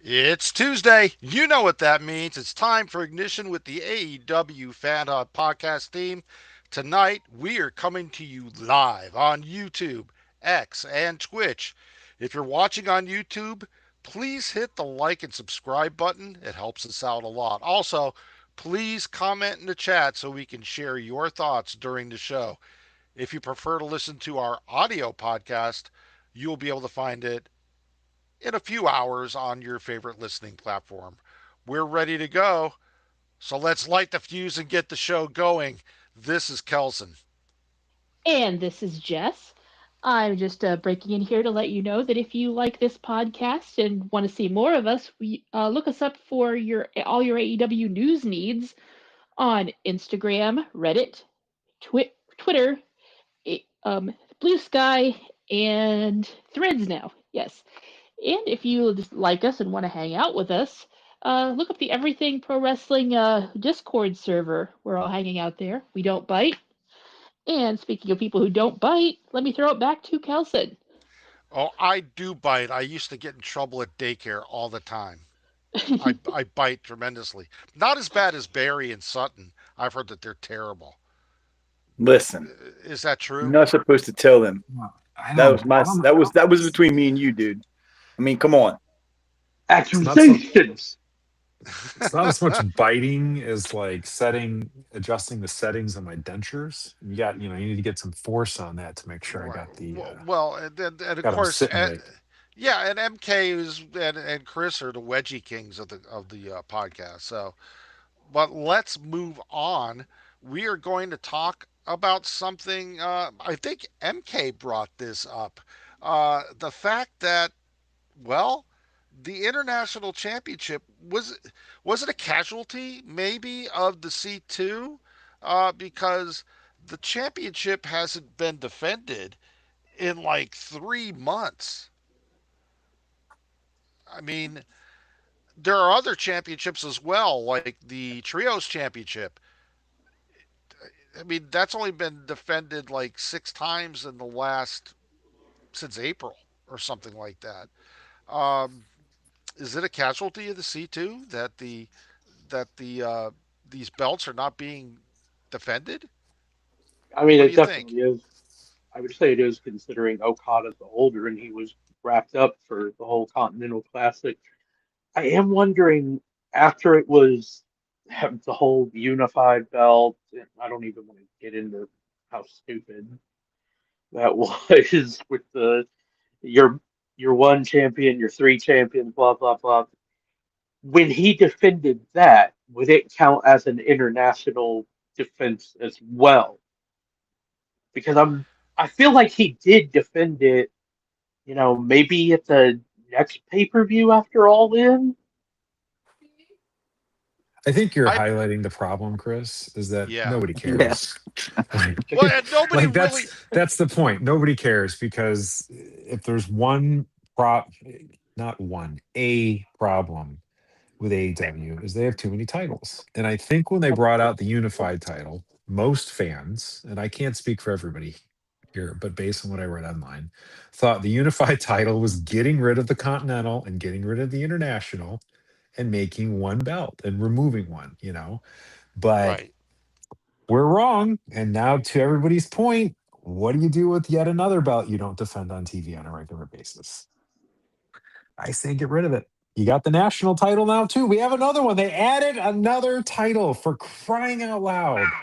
It's Tuesday. You know what that means. It's time for Ignition with the AEW Fan Hub podcast team. Tonight, we are coming to you live on YouTube, X, and Twitch. If you're watching on YouTube, please hit the like and subscribe button. It helps us out a lot. Also, please comment in the chat so we can share your thoughts during the show. If you prefer to listen to our audio podcast, you'll be able to find it in a few hours on your favorite listening platform. We're ready to go. So let's light the fuse and get the show going. This is Kelson. And this is Jess. I'm just breaking in here to let you know that if you like this podcast and want to see more of us, look us up for your all your AEW news needs on Instagram, Reddit, Twitter, Blue Sky, and Threads now. Yes. And if you just like us and want to hang out with us, look up the Everything Pro Wrestling Discord server. We're all hanging out there. We don't bite. And speaking of people who don't bite, let me throw it back to Kelson. Oh, I do bite. I used to get in trouble at daycare all the time. I bite tremendously. Not as bad as Barry and Sutton. I've heard that they're terrible. Listen, Is that you're true? not supposed to tell them. Well, I That don't. was my I don't. that was between me and you, dude. I mean, come on. It's not so. Accusations. It's not as much biting as like adjusting the settings on my dentures. You need to get some force on that to make sure I got Well, and of got them course, sitting right. yeah, and MK and Chris are the wedgie kings of the podcast. So, but let's move on. We are going to talk about something. I think MK brought this up. The fact that, well, the international championship was it a casualty maybe of the C2 because the championship hasn't been defended in like 3 months. I mean, there are other championships as well, like the trios championship. I mean, that's only been defended like 6 times in the last since April or something like that. Um, is it a casualty of the C2 that the these belts are not being defended? I mean, What do it you think? definitely is. I would say it is considering Okada's the older and he was wrapped up for the whole Continental Classic. I am wondering after it was the whole unified belt, and I don't even want to get into how stupid that was with the your your one champion, your three champions, blah blah blah. When he defended that, would it count as an international defense as well? Because I feel like he did defend it, maybe at the next pay-per-view after All In. I think you're I highlighting the problem, Chris. Is that Yeah. nobody Yes. cares? Like, Well, and nobody like really. that's the point. Nobody cares because if there's one prop, not one, a problem with AEW is they have too many titles. And I think when they Of brought course. out the unified title, most fans, and I can't speak for everybody here, but based on what I read online, thought the unified title was getting rid of the Continental and getting rid of the International and making one belt and removing one. But Right. we're wrong. And now, to everybody's point, what do you do with yet another belt you don't defend on TV on a regular basis? I say get rid of it. You got the national title now too. We have another one. They added another title for crying out loud.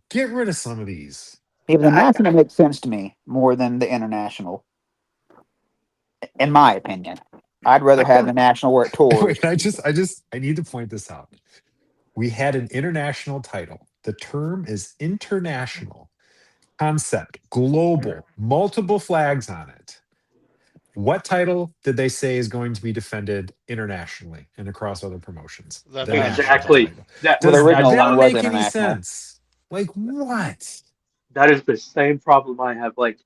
Get rid of some of these. Even the I, national makes sense to me more than the international, in my opinion. I'd rather I have think the national where it tours. Wait, I need to point this out. We had an international title. The term is international concept, global, multiple flags on it. What title did they say is going to be defended internationally and across other promotions? The The national. national exactly title. Well, the Does that's original that one that was make any international. sense? Like what? that is the same problem I have. Like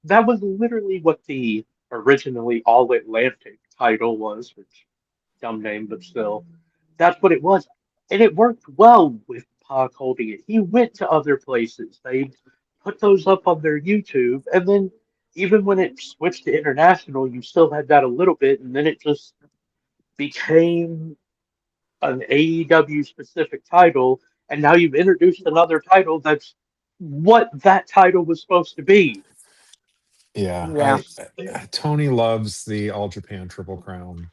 that was literally what the originally All Atlantic title was, which dumb name, but still, that's what it was, and it worked well with Pac holding it. He went to other places. They put those up on their YouTube, and then even when it switched to international, you still had that a little bit, and then it just became an AEW specific title, and now you've introduced another title that's what that title was supposed to be. Yeah, Yeah. Tony loves the All Japan Triple Crown.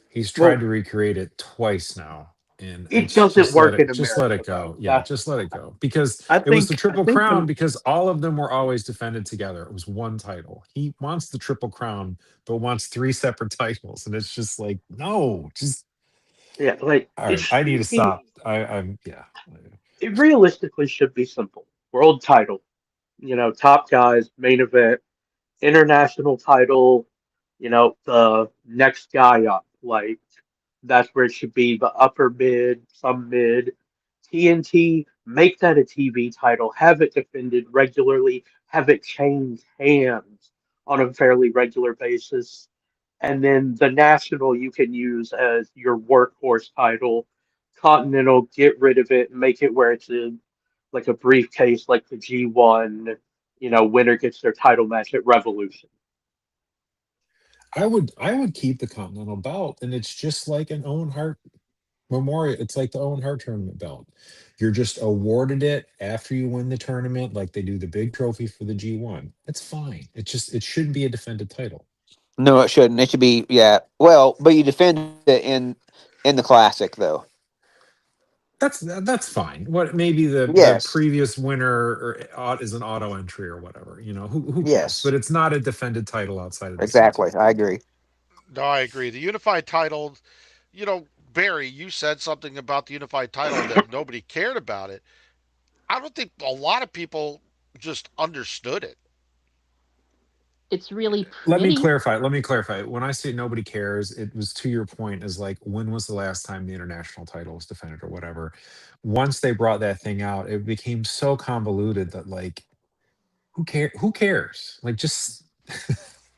He's tried Well, to recreate it twice now, and it it's doesn't work in just let America it go. though. Yeah, That's just let it go because it was the I Triple think Crown the because all of them were always defended together. It was one title. He wants the Triple Crown, but wants three separate titles, and it's just like no, just yeah, like all right. I need to stop. I'm yeah. it realistically should be simple. World title, top guys, main event, international title, the next guy up. Like that's where it should be, the upper mid, some mid. TNT, make that a TV title, have it defended regularly, have it change hands on a fairly regular basis. And then the national you can use as your workhorse title. Continental, get rid of it, make it where it's in like a briefcase like the G1, winner gets their title match at Revolution. I would keep the Continental belt, and it's just like an Owen Hart Memorial. It's like the Owen Hart tournament belt. You're just awarded it after you win the tournament, like they do the big trophy for the G1. It's fine. It shouldn't be a defended title. No, it shouldn't. It should be yeah. Well, but you defend it in the classic though. That's fine. What maybe the Yes. previous winner is an auto entry or whatever. Who cares? Yes. But it's not a defended title outside of the Exactly. C2. I agree. No, I agree. The unified title, Barry, you said something about the unified title that nobody cared about it. I don't think a lot of people just understood it. It's really Let me pretty. clarify. Let me clarify. When I say nobody cares, it was to your point is like when was the last time the international title was defended or whatever. Once they brought that thing out, it became so convoluted that like who cares? Like just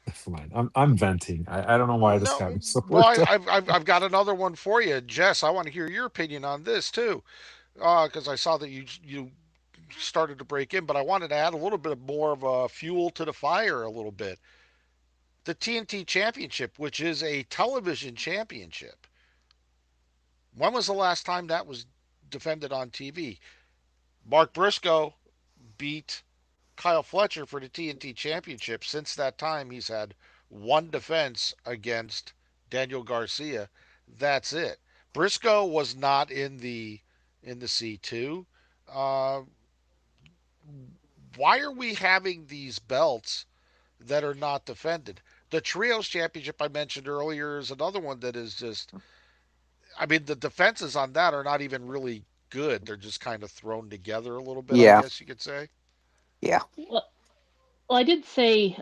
never mind. I'm venting. I don't know why this got No, me so well, worked up. I've got another one for you, Jess. I want to hear your opinion on this too, because I saw that you started to break in, but I wanted to add a little bit more of a fuel to the fire a little bit. The TNT Championship, which is a television championship. When was the last time that was defended on TV? Mark Briscoe beat Kyle Fletcher for the TNT Championship. Since that time, he's had one defense against Daniel Garcia. That's it. Briscoe was not in the C2. Uh, why are we having these belts that are not defended? The Trios Championship I mentioned earlier is another one that is just. I mean, the defenses on that are not even really good. They're just kind of thrown together a little bit, I Yeah. guess you could say. Yeah. Well, well, I did say,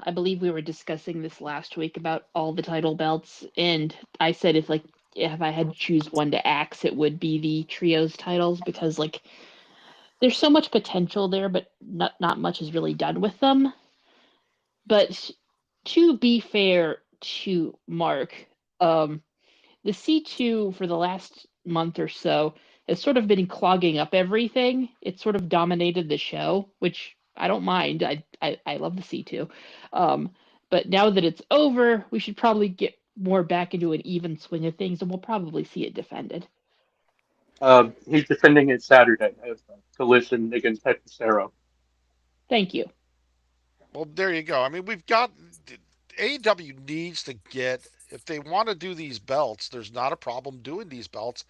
I believe we were discussing this last week about all the title belts, and I said if I had to choose one to axe, it would be the trios titles because there's so much potential there, but not much is really done with them. But to be fair to Mark, um, the C2 for the last month or so has sort of been clogging up everything. It sort of dominated the show, which I don't mind. I love the C2. Um, but now that it's over, we should probably get more back into an even swing of things, and we'll probably see it defended. He's defending it Saturday as a collision against Hechicero. Thank you. Well, there you go. I mean, we've got AEW needs to get if they want to do these belts. There's not a problem doing these belts,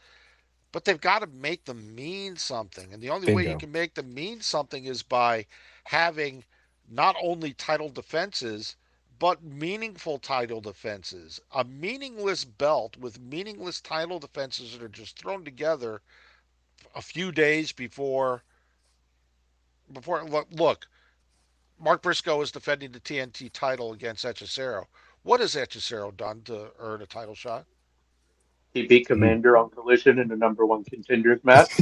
but they've got to make them mean something. And the only way you Bingo. can make them mean something is by having not only title defenses, but meaningful title defenses. A meaningless belt with meaningless title defenses that are just thrown together a few days before look, Mark Briscoe is defending the TNT title against Hechicero. What has Hechicero done to earn a title shot? He beat He Commander on Collision in the number one contenders match.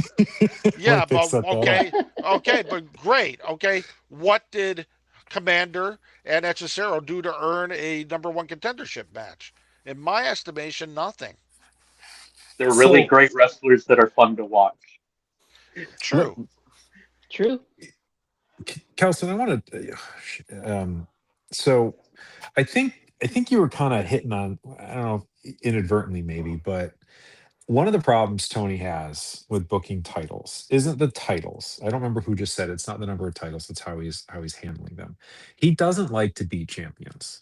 Yeah, like they but set that up. okay, but great. Okay, what did Commander and Hechicero do to earn a number one contendership match? In my estimation, nothing. They're really So great wrestlers that are fun to watch. let, True. True. Kelson, I want to. So I think you were kind of hitting on. I don't know. inadvertently maybe, but one of the problems Tony has with booking titles isn't the titles. I don't remember who just said it. It's not the number of titles, it's how he's handling them. He doesn't like to beat champions.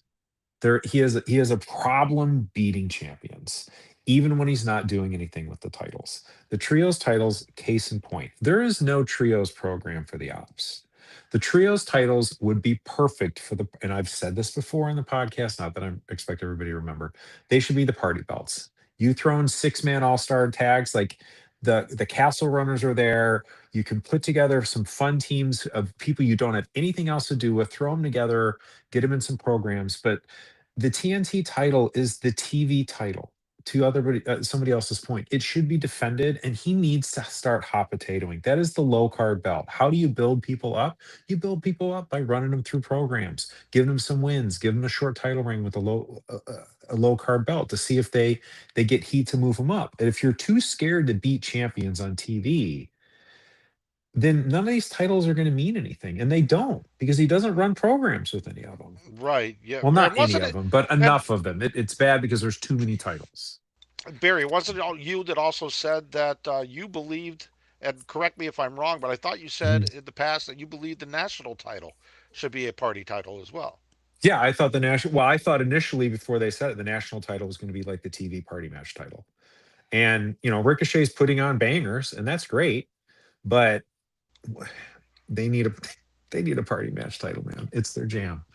He has a problem beating champions, even when he's not doing anything with the titles. The trios titles, case in point, there is no trios program for the ops. The trios titles would be perfect for the, and I've said this before in the podcast, not that I expect everybody to remember. They should be the party belts. You throw in 6-man all-star tags, like the castle runners are there. You can put together some fun teams of people you don't have anything else to do with, throw them together, get them in some programs. But the TNT title is the TV title. To somebody else's point, it should be defended, and he needs to start hot potatoing. That is the low card belt. How do you build people up? You build people up by running them through programs, giving them some wins, give them a short title ring with a low card belt to see if they get heat to move them up. And if you're too scared to beat champions on TV, then none of these titles are going to mean anything, and they don't because he doesn't run programs with any of them. Right. Yeah. Well, And not any wasn't of it? them, but And enough of them. It's bad because there's too many titles. Barry, wasn't it you that also said that you believed, and correct me if I'm wrong, but I thought you said Mhm. in the past that you believed the national title should be a party title as well. Yeah, I thought the national. Well, I thought initially before they said it, the national title was going to be like the TV party match title, and Ricochet's putting on bangers, and that's great, but they need a they need a party match title, man. It's their jam.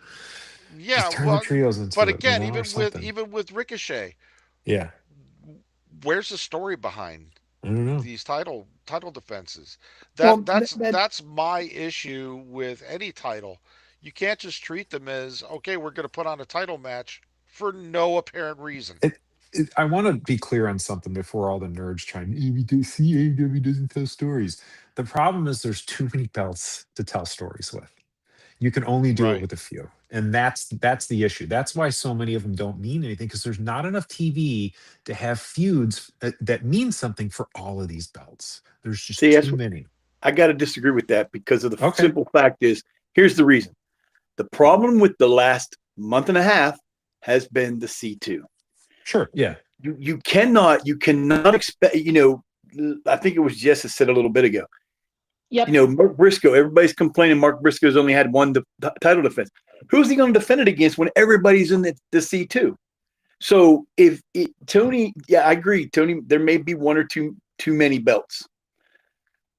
Yeah. Just turn the Well, trios but into it, again, or something. even with Ricochet, Yeah, where's the story behind I don't know. these title defenses? Well, That's my issue with any title. You can't just treat them as okay, we're going to put on a title match for no apparent reason. I want to be clear on something before all the nerds chime in. AEW doesn't tell stories. The problem is there's too many belts to tell stories with. You can only do it Right. with a few, and that's the issue. That's why so many of them don't mean anything because there's not enough TV to have feuds that mean something for all of these belts. There's just See, too many. I got to disagree with that because of the Okay, simple fact is here's the reason. The problem with the last month and a half has been the C2. sure, yeah, You cannot expect, I think it was Jess that said a little bit ago, Yep. Mark Briscoe, everybody's complaining Mark Briscoe's only had one title defense. Who's he going to defend it against when everybody's in the C2? So Tony, yeah, I agree. Tony, there may be one or two too many belts.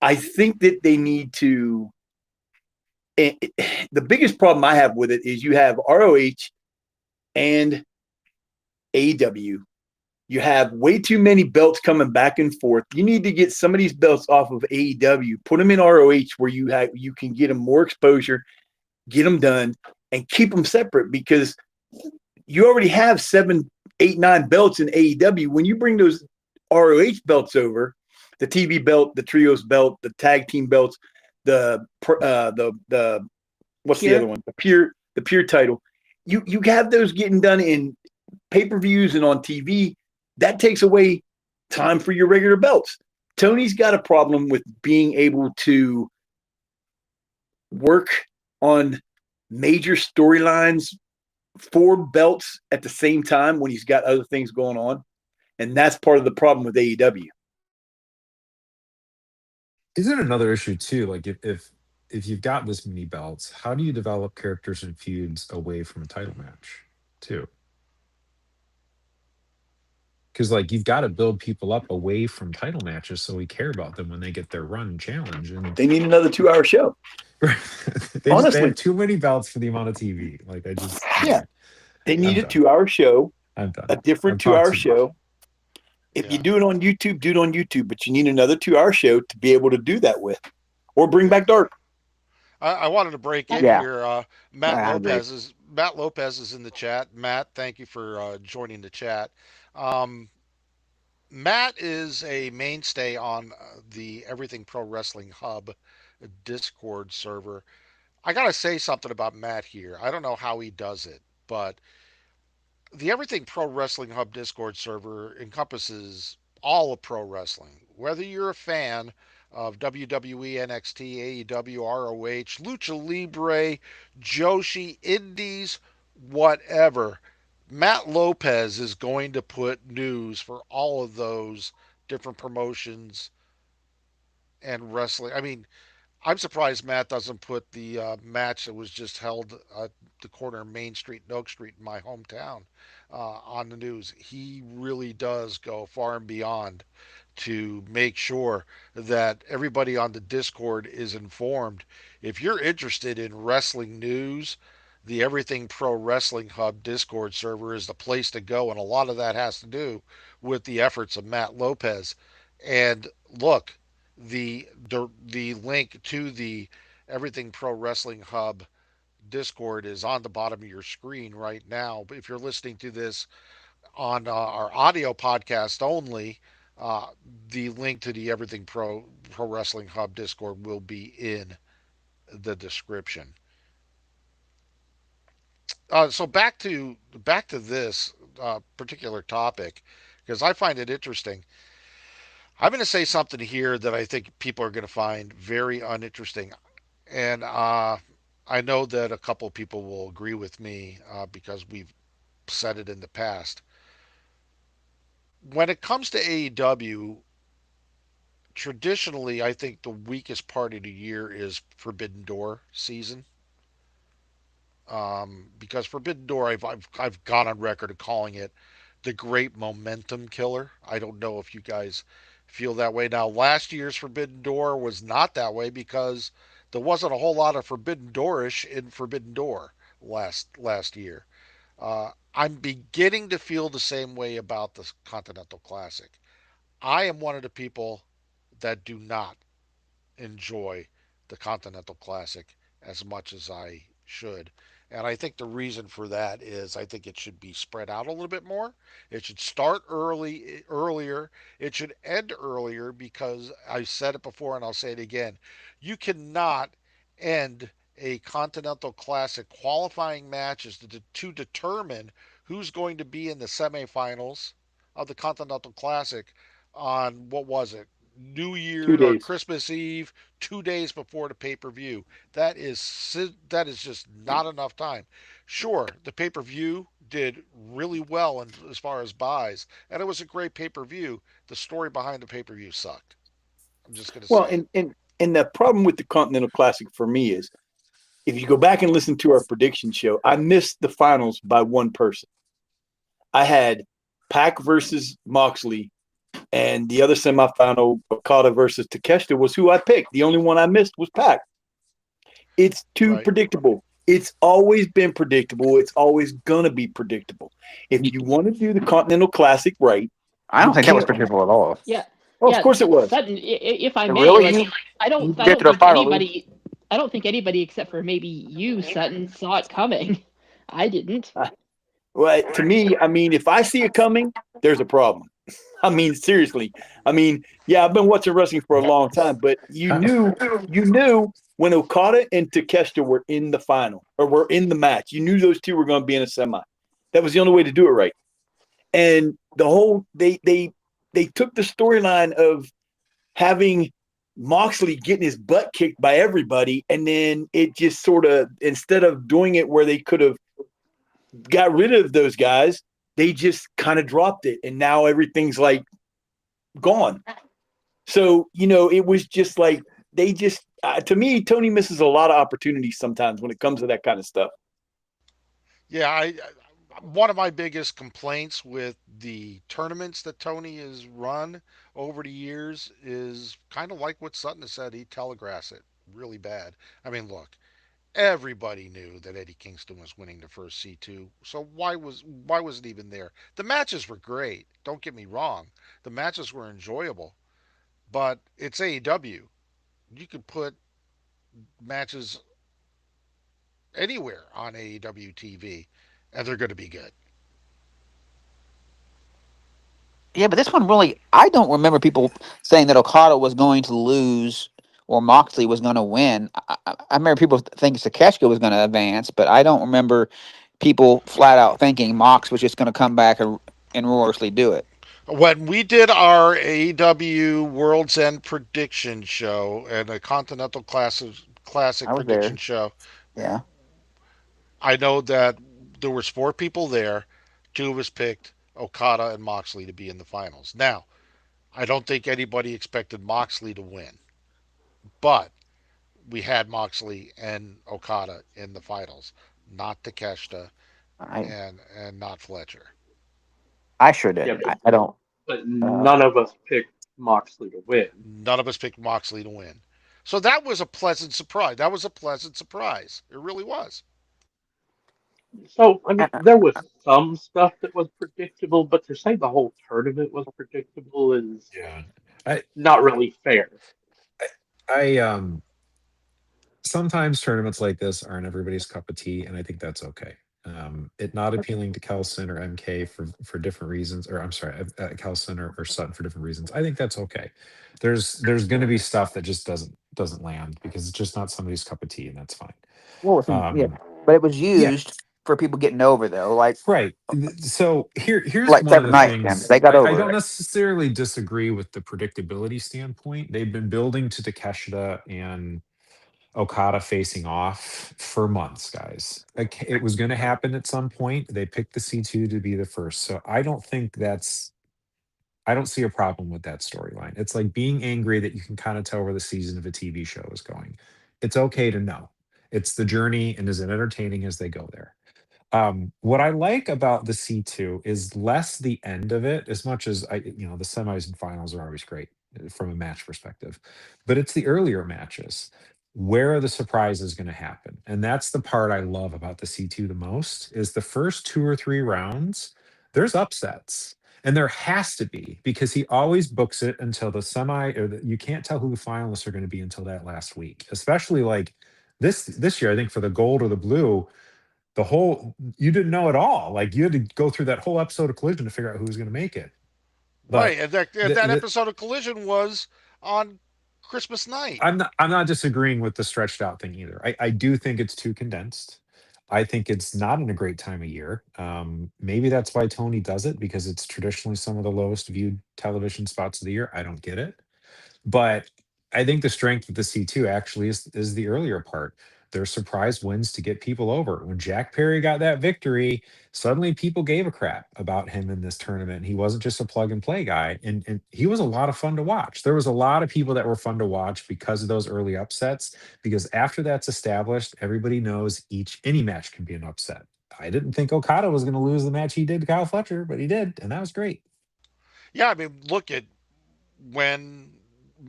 I think that they need to. The biggest problem I have with it is you have ROH and AEW. You have way too many belts coming back and forth. You need to get some of these belts off of AEW, put them in ROH where you can get them more exposure, get them done, and keep them separate because you already have 7, 8, 9 belts in AEW. When you bring those ROH belts over, the TV belt, the trios belt, the tag team belts, the what's the other Here. one? The pure title. You have those getting done in pay-per-views and on TV. That takes away time for your regular belts. Tony's got a problem with being able to work on major storylines for belts at the same time when he's got other things going on. And that's part of the problem with AEW. isn't another issue too? Like if you've got this many belts, how do you develop characters and feuds away from a title match too? Because like you've got to build people up away from title matches so we care about them when they get their run and challenge. And They need another 2-hour show. they Honestly, have too many belts for the amount of TV. Like I just yeah, they I'm need a done. 2-hour show, I'm done. a different I've talked 2-hour too much. show. If you Yeah. do it on YouTube, do it on YouTube, but you need another 2-hour show to be able to do that with, or bring Yeah. back Dark. I wanted to break in yeah, here. I agree. Matt Lopez is in the chat. Matt, thank you for joining the chat. Um, Matt is a mainstay on the Everything Pro Wrestling Hub Discord server. I gotta say something about Matt here. I don't know how he does it, but the Everything Pro Wrestling Hub Discord server encompasses all of pro wrestling. Whether you're a fan of WWE, NXT, AEW, ROH, Lucha Libre, Joshi, Indies, whatever, Matt Lopez is going to put news for all of those different promotions and wrestling. I mean, I'm surprised Matt doesn't put the match that was just held at the corner of Main Street and Oak Street in my hometown on the news. He really does go far and beyond to make sure that everybody on the Discord is informed. If you're interested in wrestling news, the Everything Pro Wrestling Hub Discord server is the place to go, and a lot of that has to do with the efforts of Matt Lopez. And look, the link to the Everything Pro Wrestling Hub Discord is on the bottom of your screen right now. But if you're listening to this on our audio podcast only, uh, the link to the Everything Pro Wrestling Hub Discord will be in the description. So back to this particular topic because I find it interesting. I'm going to say something here that I think people are going to find very uninteresting, and I know that a couple of people will agree with me because we've said it in the past. When it comes to AEW, traditionally, I think the weakest part of the year is Forbidden Door season. Because Forbidden Door, I've gone on record of calling it the great momentum killer. I don't know if you guys feel that way. Now, last year's Forbidden Door was not that way because there wasn't a whole lot of Forbidden Doorish in Forbidden Door last year. I'm beginning to feel the same way about the Continental Classic. I am one of the people that do not enjoy the Continental Classic as much as I should. And I think the reason for that is I think it should be spread out a little bit more. It should start earlier. It should end earlier because I said it before and I'll say it again. You cannot end a Continental Classic qualifying matches to determine who's going to be in the semifinals of the Continental Classic on what was it? New Two Year or days. Christmas Eve, 2 days before the pay per view. That is just not enough time. Sure, the pay per view did really well as far as buys, and it was a great pay per view. The story behind the pay per view sucked. I'm just gonna Well, say it. and the problem with the Continental Classic for me is if you go back and listen to our prediction show, I missed the finals by one person. I had Pac versus Moxley, and the other semifinal, Okada versus Takeshita, was who I picked. The only one I missed was Pac. It's too Right. predictable. It's always been predictable. It's always gonna be predictable. If Y- you want to do the Continental Classic right, I you don't think that was can't. predictable at all. Yeah, Oh, of yeah. course it was. Sutton, if I may, Really, like you I don't predicted a think final lose? I don't think anybody except for maybe you, Sutton, saw it coming. I didn't. Well, to me, I mean, if I see it coming, there's a problem. I mean, seriously. I mean, yeah, I've been watching wrestling for a long time, but you knew when Okada and Takeshita were in the final or were in the match. You knew those two were going to be in a semi. That was the only way to do it right. And the whole they took the storyline of having Moxley getting his butt kicked by everybody, and then it just sort of instead of doing it where they could have got rid of those guys, they just kind of dropped it, and now everything's like gone. So it was just like they just to me, Tony misses a lot of opportunities sometimes when it comes to that kind of stuff. Yeah, one of my biggest complaints with the tournaments that Tony has run over the years is kind of like what Sutton has said. He telegraphs it really bad. I mean, look, everybody knew that Eddie Kingston was winning the first C2. So why was it even there? The matches were great. Don't get me wrong. The matches were enjoyable, but it's AEW. You could put matches anywhere on AEW TV and they're going to be good. Yeah, but this one really, I don't remember people saying that Okada was going to lose or Moxley was going to win. I remember people thinking Takeshita was going to advance, but I don't remember people flat out thinking Mox was just going to come back and roariously do it. When we did our AEW World's End prediction show and a Continental Classic I was prediction there. show, Yeah. I know that there was four people there. Two of us picked Okada and Moxley to be in the finals. Now, I don't think anybody expected Moxley to win, but we had Moxley and Okada in the finals, not Takeshita I and not Fletcher. I sure Yeah, didn't. I don't. but Uh, none of us picked Moxley to win. None of us picked Moxley to win. So that was a pleasant surprise. That was a pleasant surprise. It really was. So, I mean, uh, there was some stuff that was predictable, but to say the whole tournament was predictable is Yeah. I not really fair. I sometimes tournaments like this aren't everybody's cup of tea, and I think that's okay. It not appealing to Kelson or MK for different reasons, or I'm sorry, Kelson or Sutton for different reasons. I think that's okay. There's going to be stuff that just doesn't land because it's just not somebody's cup of tea, and that's fine. what was yeah, Um, but it was yeah, used for people getting over though, right. So here's like one of seven the nights. Then things they got I over don't it. necessarily disagree with the predictability standpoint. They've been building to Takeshita and Okada facing off for months, guys. Like, it was going to happen at some point. They picked the C2 to be the first. So I don't see a problem with that storyline. It's like being angry that you can kind of tell where the season of a TV show is going. It's okay to know. It's the journey and is it entertaining as they go there. What I like about the C2 is less the end of it, as much as the semis and finals are always great from a match perspective, but it's the earlier matches. Where are the surprises going to happen? And that's the part I love about the C2 the most is the first two or three rounds, there's upsets. And there has to be because he always books it until the semi you can't tell who the finalists are going to be until that last week. Especially like this year, I think for the gold or the blue, the whole you didn't know at all. Like you had to go through that whole episode of Collision to figure out who was going to make it. Right, But and that the, episode of Collision was on Christmas night. I'm not disagreeing with the stretched out thing either. I do think it's too condensed. I think it's not in a great time of year. Maybe that's why Tony does it because it's traditionally some of the lowest viewed television spots of the year. I don't get it. But I think the strength of the C2 actually is the earlier part. Their surprise wins to get people over. When Jack Perry got that victory, suddenly people gave a crap about him in this tournament. He wasn't just a plug and play guy. And he was a lot of fun to watch. There was a lot of people that were fun to watch because of those early upsets. Because after that's established, everybody knows any match can be an upset. I didn't think Okada was going to lose the match he did to Kyle Fletcher, but he did, and that was great. Yeah, I mean, look at when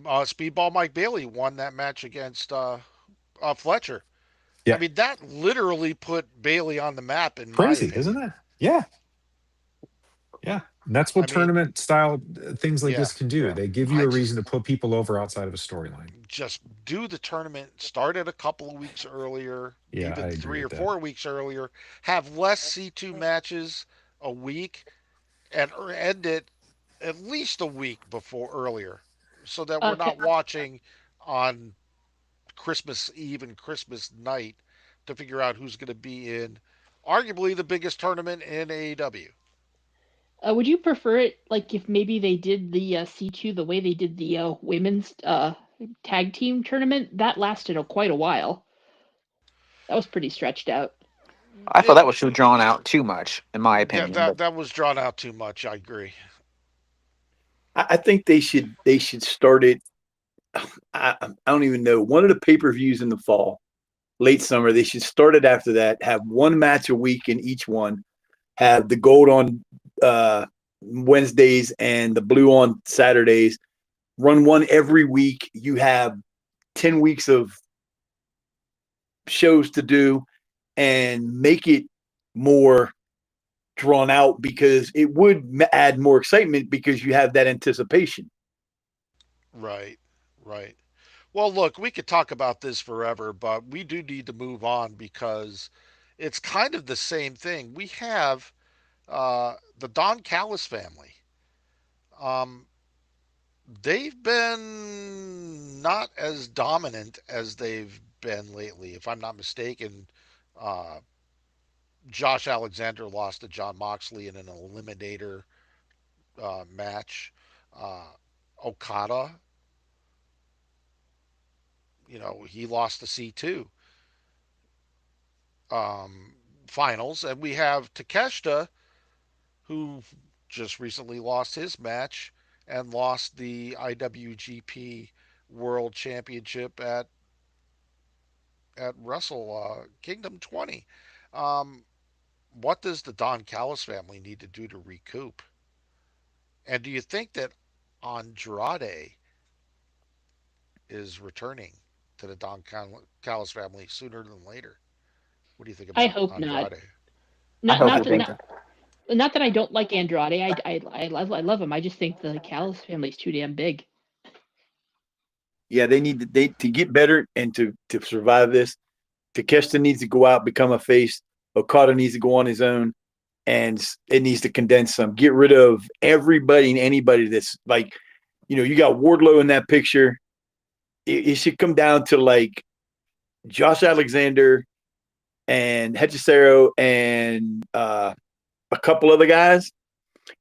Speedball Mike Bailey won that match against Fletcher. I Yeah, mean, that literally put Bailey on the map, in my crazy, isn't opinion. it? Yeah, yeah. And that's I what mean, tournament style things like yeah, this can do. They give you I a reason just to put people over outside of a storyline. just do the tournament, start it a couple of weeks earlier, Yeah, I even agree three or with that. 4 weeks earlier, have less C2 matches a week, and end it at least a week before earlier so that we're Okay. not watching on Christmas Eve and Christmas night to figure out who's going to be in arguably the biggest tournament in AEW. Would you prefer it like if maybe they did the C2 the way they did the women's tag team tournament? That lasted quite a while. That was pretty stretched out. I thought It that was too drawn out too much, in my Yeah, opinion. that But that was drawn out too much. I agree. I think they should start it. I don't even know, one of the pay-per-views in the fall, late summer. They should start it after that. Have one match a week in each one. Have the gold on Wednesdays and the blue on Saturdays. Run one every week. You have 10 weeks of shows to do, and make it more drawn out because it would add more excitement because you have that anticipation. Right, right. Well, look, we could talk about this forever, but we do need to move on because it's kind of the same thing. We have the Don Callis family. Um, they've been not as dominant as they've been lately. If I'm not mistaken, uh, Josh Alexander lost to John Moxley in an eliminator match. Uh, Okada, he lost the C2 um, finals, and we have Takeshita who just recently lost his match and lost the IWGP World Championship at Wrestle Kingdom 20. Um, what does the Don Callis family need to do to recoup? And do you think that Andrade is returning to the Callis family sooner than later? What do you think I about hope not. Andrade? I Not hope not he that does. not, not that I don't like Andrade. I love him. I just think the Callis family's too damn big. Yeah, they need to get better and to survive this. Takeshita needs to go out, become a face. Okada needs to go on his own, and it needs to condense some. Get rid of everybody and anybody that's like, you got Wardlow in that picture. It should come down to like Josh Alexander and Hechicero and a couple other guys.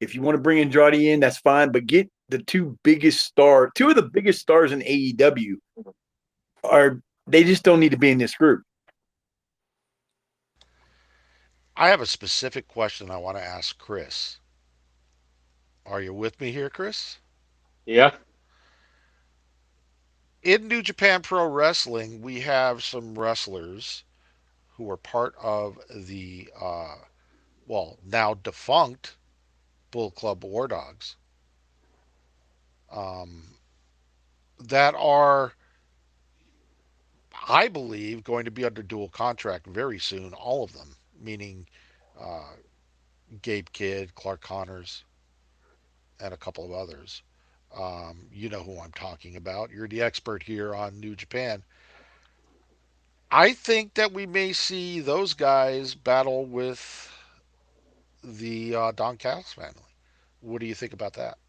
If you want to bring Andrade in, that's fine. But get the two of the biggest stars in AEW are they just don't need to be in this group. I have a specific question I want to ask Chris. Are you with me here, Chris? Yeah, In New Japan Pro Wrestling, we have some wrestlers who are part of the, well, now defunct Bull Club War Dogs um, that are, I believe, going to be under dual contract very soon. All of them, meaning uh, Gabe Kidd, Clark Connors, and a couple of others. You know who I'm talking about. You're the expert here on New Japan. I think that we may see those guys battle with the Don Callis family. What do you think about that?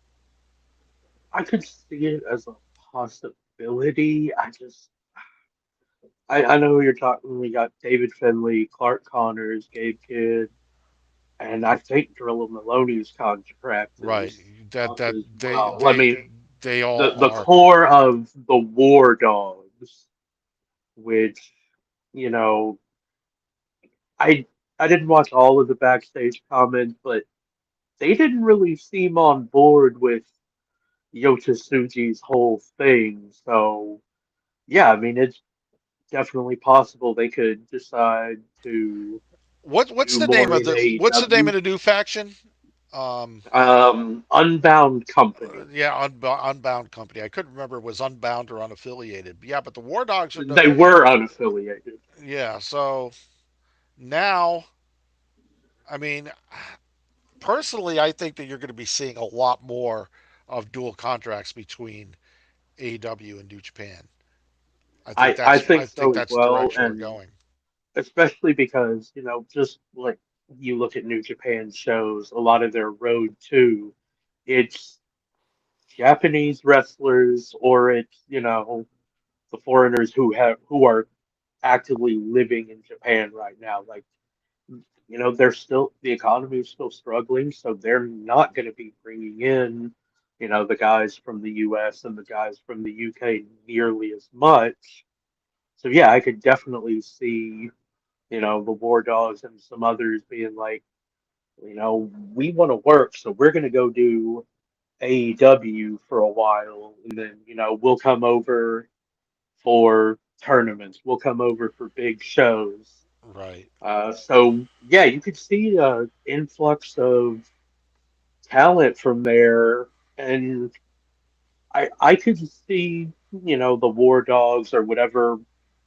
I could see it as a possibility. I know who you're talking. We got David Finley, Clark Connors, Gabe Kidd, and I think Drilla Maloney's contract Right. is That up that as they well. I they mean, they all the are. core of the War Dogs, which you know, I I didn't watch all of the backstage comments, but they didn't really seem on board with Yota Tsuji's whole thing. So yeah, I mean, it's definitely possible they could decide to What's do the name more of in the AEW. new faction? Um, Unbound Company. yeah, Unbound Company. I couldn't remember if it was Unbound or unaffiliated. Yeah, but the War Dogs are no. They were unaffiliated. Yeah, so now, I mean, personally, I think that you're going to be seeing a lot more of dual contracts between AEW and New Japan. I think I think so as that's the well, direction we're and going. especially because, just like you look at New Japan shows, a lot of their road too, it's Japanese wrestlers or it's, the foreigners who are actively living in Japan right now. Like, they're still the economy is still struggling, so they're not going to be bringing in, the guys from the US and the guys from the UK nearly as much. So yeah, I could definitely see, the War Dogs and some others being like, we want to work, so we're going to go do AEW for a while, and then, we'll come over for tournaments, we'll come over for big shows. Right. So yeah, you could see an influx of talent from there, and I could see, the War Dogs or whatever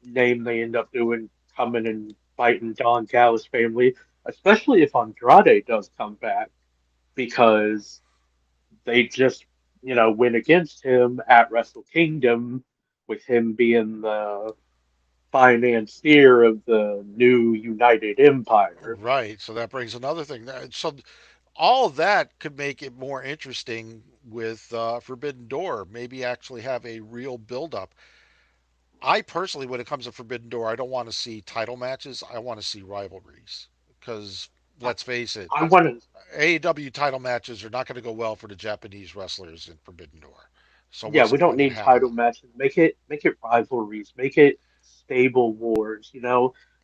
name they end up doing coming and fighting Don Callis family, especially if Andrade does come back, because they just, went against him at Wrestle Kingdom with him being the financier of the new United Empire. Right. So that brings another thing. So all of that could make it more interesting with Forbidden Door. Maybe actually have a real build up. I personally, when it comes to Forbidden Door, I don't want to see title matches. I want to see rivalries. Because I, let's face it, I want to, AEW title matches are not going to go well for the Japanese wrestlers in Forbidden Door. So yeah, what's the we don't point in need having title them? matches. Make it rivalries. Make it stable wars.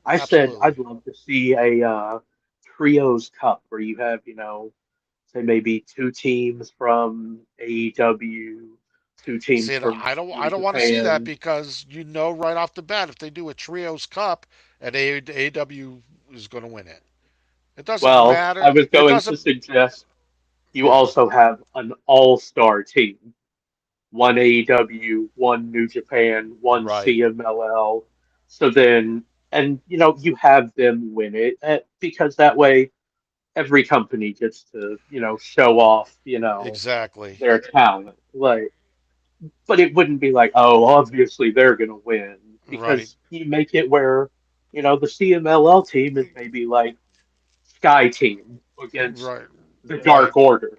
I said Absolutely. I'd love to see a trios cup where you have, say maybe two teams from AEW, two teams See, from I New don't want to see that Japan. because right off the bat if they do a trios cup and AEW is going to win it. It doesn't Well, matter. I was It going to doesn't. suggest you Yeah. also have an all-star team. One AEW, one New Japan, one Right. CMLL. So then, and you have them win it because that way every company gets to, show off, Exactly. their talent. Like, but it wouldn't be like, oh, obviously they're gonna win Right. because you make it where, the CMLL team is maybe like Sky Team against Right. the Right. Dark Order.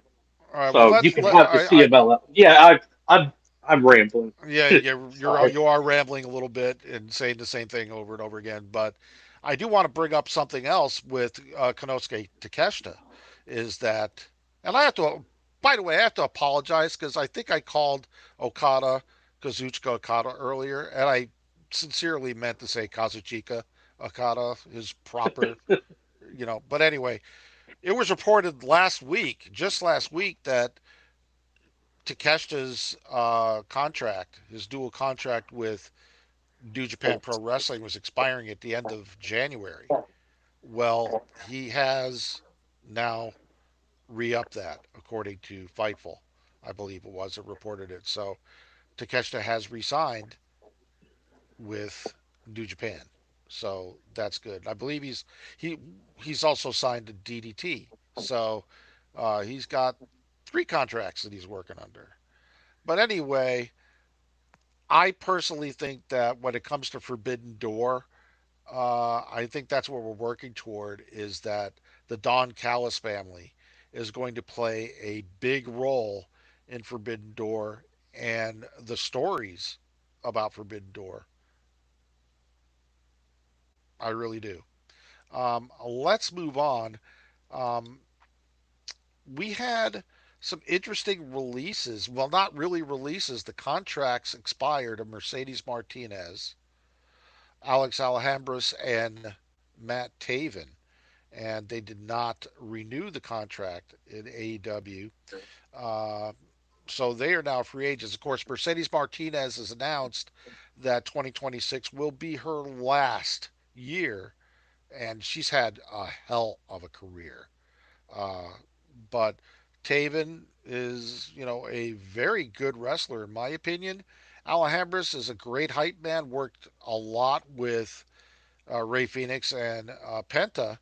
All right. Well, So you can let have the I CMLL. Yeah, I'm rambling. yeah, yeah, Sorry. you are rambling a little bit and saying the same thing over and over again. But I do want to bring up something else with Konosuke Takeshita, is that, and I have to, by the way, I have to apologize because I think I called Okada Kazuchika Okada earlier, and I sincerely meant to say Kazuchika Okada, his proper, But anyway, it was reported last week, just last week, that Takeshita's contract, his dual contract with New Japan Pro Wrestling, was expiring at the end of January. Well, he has now re-upped that, according to Fightful, I believe it was that reported it. So Takeshita has re-signed with New Japan, so that's good. I believe he he's also signed to DDT, so he's got three contracts that he's working under. But anyway, I personally think that when it comes to Forbidden Door, I think that's what we're working toward is that the Don Callis family is going to play a big role in Forbidden Door and the stories about Forbidden Door. I really do. Let's move on. Um, we had some interesting releases. Well, not really releases. The contracts expired of Mercedes Martinez, Alex Alejandros, and Matt Taven, and they did not renew the contract in AEW. Uh, so they are now free agents. Of course, Mercedes Martinez has announced that 2026 will be her last year, and she's had a hell of a career. Uh, but Taven is, a very good wrestler in my opinion. Alejandros is a great hype man. Worked a lot with Ray Phoenix and Penta.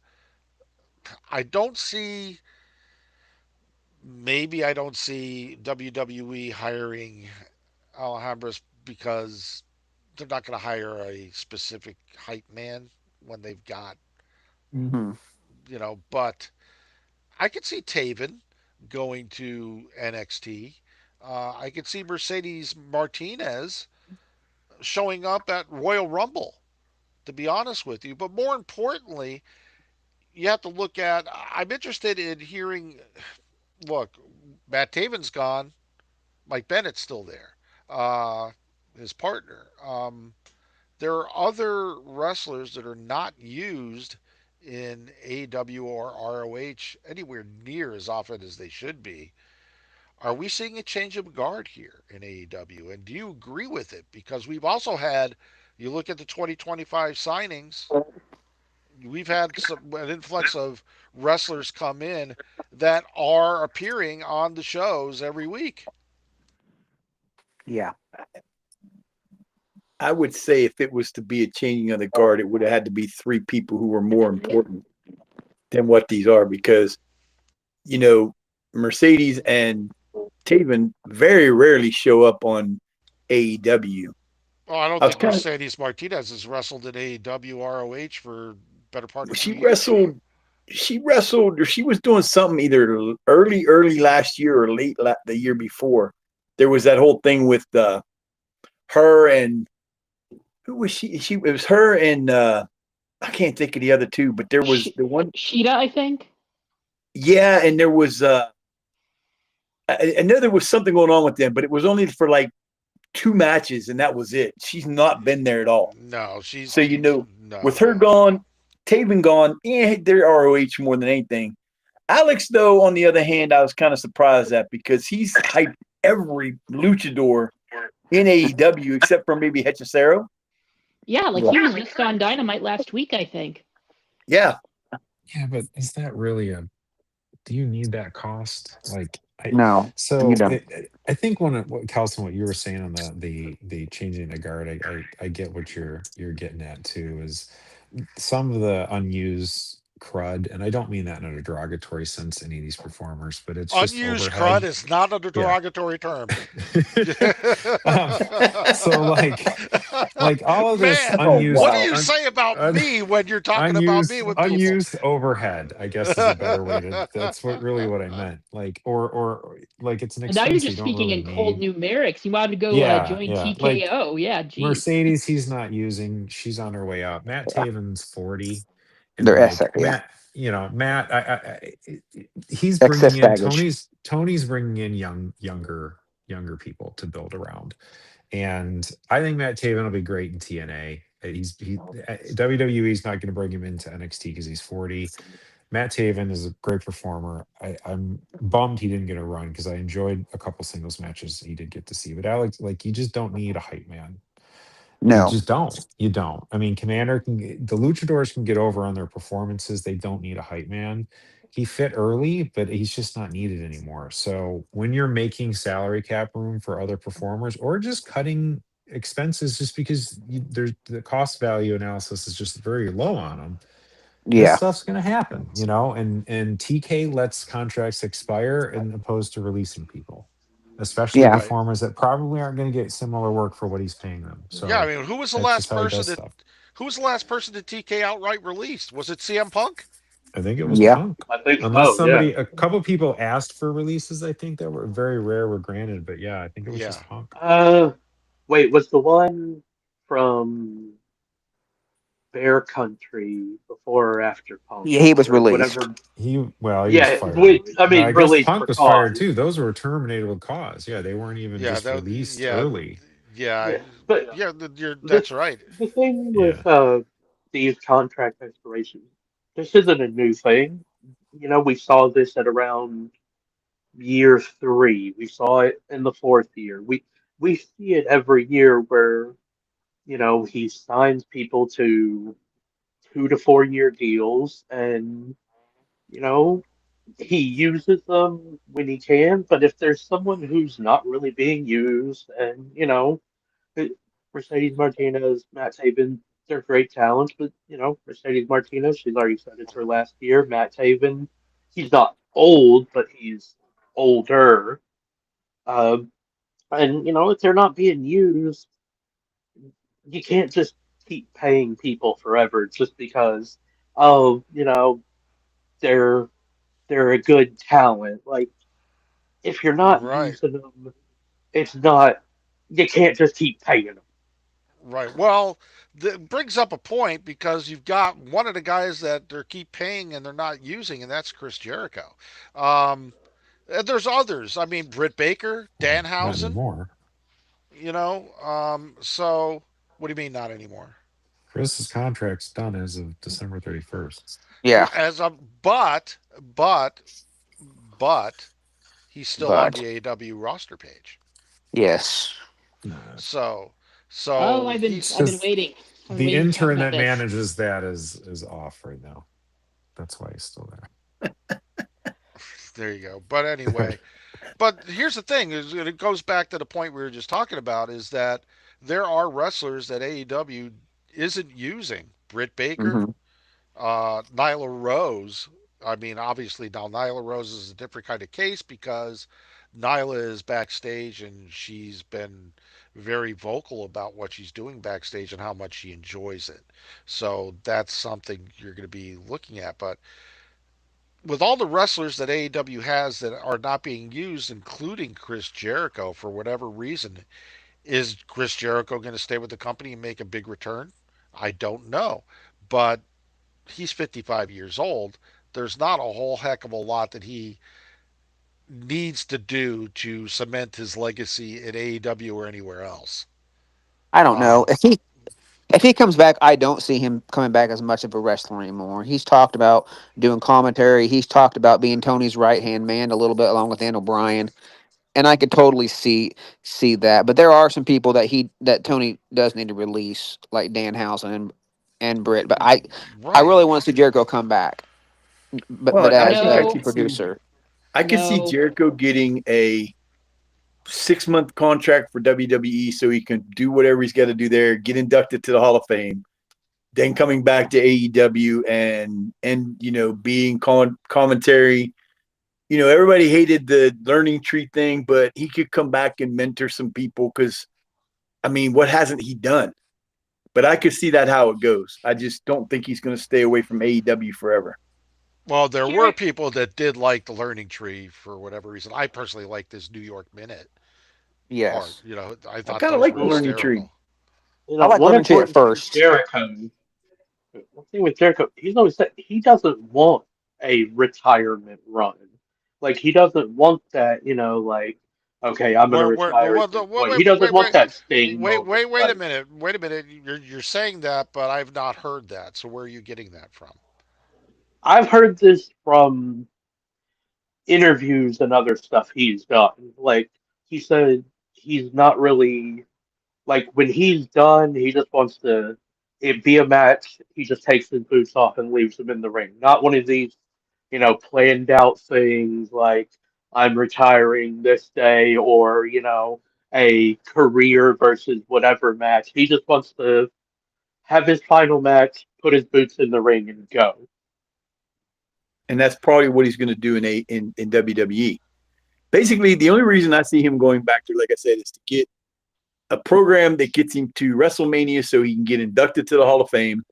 I don't see maybe I don't see WWE hiring Alejandro's because they're not going to hire a specific hype man when they've got, Hmm. but I could see Taven going to NXT. I could see Mercedes Martinez showing up at Royal Rumble, to be honest with you. But more importantly, you have to look at, I'm interested in hearing, look, Matt Taven's gone. Mike Bennett's still there, uh, his partner. There are other wrestlers that are not used in AEW or ROH anywhere near as often as they should be. Are we seeing a change of guard here in AEW? And do you agree with it? Because we've also had, you look at the 2025 signings, we've had an influx of wrestlers come in that are appearing on the shows every week. Yeah. I would say if it was to be a changing of the guard, it would have had to be three people who were more important than what these are because, you know, Mercedes and Taven very rarely show up on AEW. Oh, I don't I was think kind of, Mercedes Martinez has wrestled in AEW ROH for better part of two she years. wrestled, or she was doing something either early last year or the year before. There was that whole thing with her and who was she? It was her and I can't think of the other two, but there was the one. Sheeta, I think. Yeah, and there was I know there was something going on with them, but it was only for like two matches, and that was it. She's not been there at all. No, So no, with no, her no. gone, Taven gone, they're ROH more than anything. Alex, though, on the other hand, I was kind of surprised at because he's hyped every luchador in AEW except for maybe Hechicero. Yeah, like Yeah. he was just on Dynamite last week, I think. Yeah, Yeah, but is that really a do you need that cost? Like I No, you so don't. I think when what Kelson, what you were saying on the changing the guard, I get what you're getting at too, is some of the unused crud, and I don't mean that in a derogatory sense to any of these performers, but it's just Unused crud overhead. is not a Yeah. derogatory term. um, so like all of this Man, oh what do wow. you say about un, me when you're talking about me unused with people? unused overhead, I guess, is a better way to that's what really what I meant, like or like it's an And now you're expense you just don't speaking really in cold need. numerics. You wanted to go join Yeah, like TKO. Yeah, geez. Mercedes, he's not using, she's on her way out. Matt Yeah, Taven's 40, and they're like yeah, Matt, Matt, he's bringing excess in baggage. Tony's bringing in younger people to build around. And I think Matt Taven will be great in TNA. WWE's not going to bring him into NXT because he's 40. Matt Taven is a great performer. I'm bummed he didn't get a run because I enjoyed a couple singles matches he did get to see. But Alex, like, you just don't need a hype man. You No, just don't. You don't. I mean, the luchadors can get over on their performances. They don't need a hype man. He fit early, but he's just not needed anymore. So when you're making salary cap room for other performers or just cutting expenses just because there's the cost value analysis is just very low on them, this yeah, stuff's going to happen, and TK lets contracts expire and opposed to releasing people, especially yeah. Right. performers that probably aren't going to get similar work for what he's paying them. Yeah, I So mean, that's just how he does stuff. who was the last person that TK outright released? Was it CM Punk? I think it was Yeah. Punk. I think Unless so. Yeah. a couple people asked for releases, I think that were very rare were granted. But yeah, I think it was Yeah. just Punk. Uh, Wait, was the one from Bear Country before or after Punk Yeah, he was or released. whatever? He was Yeah, fired. I No, mean, I guess released Punk for was fired cause. too. Those were terminated with cause. Yeah, they weren't even Yeah, just released yeah, early. yeah, Yeah, but yeah. the That's right. the thing Yeah. with these contract expirations, this isn't a new thing. You know, we saw this at around year three. We saw it in the fourth year. We see it every year where, you know, he signs people to 2 to 4 year deals and, you know, he uses them when he can, but if there's someone who's not really being used and, you know, it- Mercedes Martinez, Matt Taven, they're great talents, but you know, Mercedes Martinez, she's already said it's her last year. Matt Taven, he's not old, but he's older. Um, and you know, if they're not being used, you can't just keep paying people forever just because, oh, you know, they're they're a good talent. Like if you're not Right. using them, it's not. You can't just keep paying them. Right. Well, that brings up a point because you've got one of the guys that they keep paying and they're not using, and that's Chris Jericho. Um, and there's others. I mean, Britt Baker, Well, not Danhausen. anymore. So what do you mean not anymore? Chris's contract's done as of December 31st. Yeah, As a but he's still on but the AEW roster page. yes, Nah, So Oh, so I've he's been because waiting. I've been the waiting to talk intern about that this. manages that is off right now. That's why he's still there. You go. But there. anyway, but here's the thing: is it goes back to the point we were just talking about is that there are wrestlers that AEW isn't using. Britt Baker, hmm Nyla Rose. I mean, obviously now Nyla Rose is a different kind of case because Nyla is backstage and she's been very vocal about what she's doing backstage and how much she enjoys it. So that's something you're going to be looking at. But with all the wrestlers that AEW has that are not being used, including Chris Jericho, for whatever reason, is Chris Jericho going to stay with the company and make a big return? I don't know. But he's 55 years old. There's not a whole heck of a lot that he needs to do to cement his legacy at AEW or anywhere else. I don't know Um, if he comes back, I don't see him coming back as much of a wrestler anymore. He's talked about doing commentary. He's talked about being Tony's right hand man a little bit, along with Daniel Bryan, and I could totally see that. But there are some people that Tony does need to release, like Danhausen and Britt. But I Right. really want to see Jericho come back. But Well, as I a No, could see producer, no. Jericho getting a 6 month contract for WWE so he can do whatever he's got to do there, get inducted to the Hall of Fame, then coming back to AEW and being commentary. Everybody hated the learning tree thing, but he could come back and mentor some people because I mean, what hasn't he done? But I could see that how it goes. I just don't think he's going to stay away from AEW forever. Well, there were Jericho. people that did like the learning tree for whatever reason. I personally like this New York Minute part. yes, I I thought kind of those like were the learning tree. hysterical. I like One Learning Tree at important thing with first. Jericho, one thing with Jericho, he's always said he doesn't want a retirement run. Like he doesn't want that, like, okay, I'm gonna Where retire at wait this point. He doesn't want that sting moment. wait a Like minute, wait a minute. You're saying that, but I've not heard that. So where are you getting that from? I've heard this from interviews and other stuff he's done. Like he said he's not really like when he's done, he just wants to it be a match. He just takes his boots off and leaves them in the ring. Not one of these, planned out things like I'm retiring this day or a career versus whatever match. He just wants to have his final match, put his boots in the ring, and go. And that's probably what he's going to do in WWE. Basically, the only reason I see him going back to, like I said, is to get a program that gets him to WrestleMania so he can get inducted to the Hall of Fame,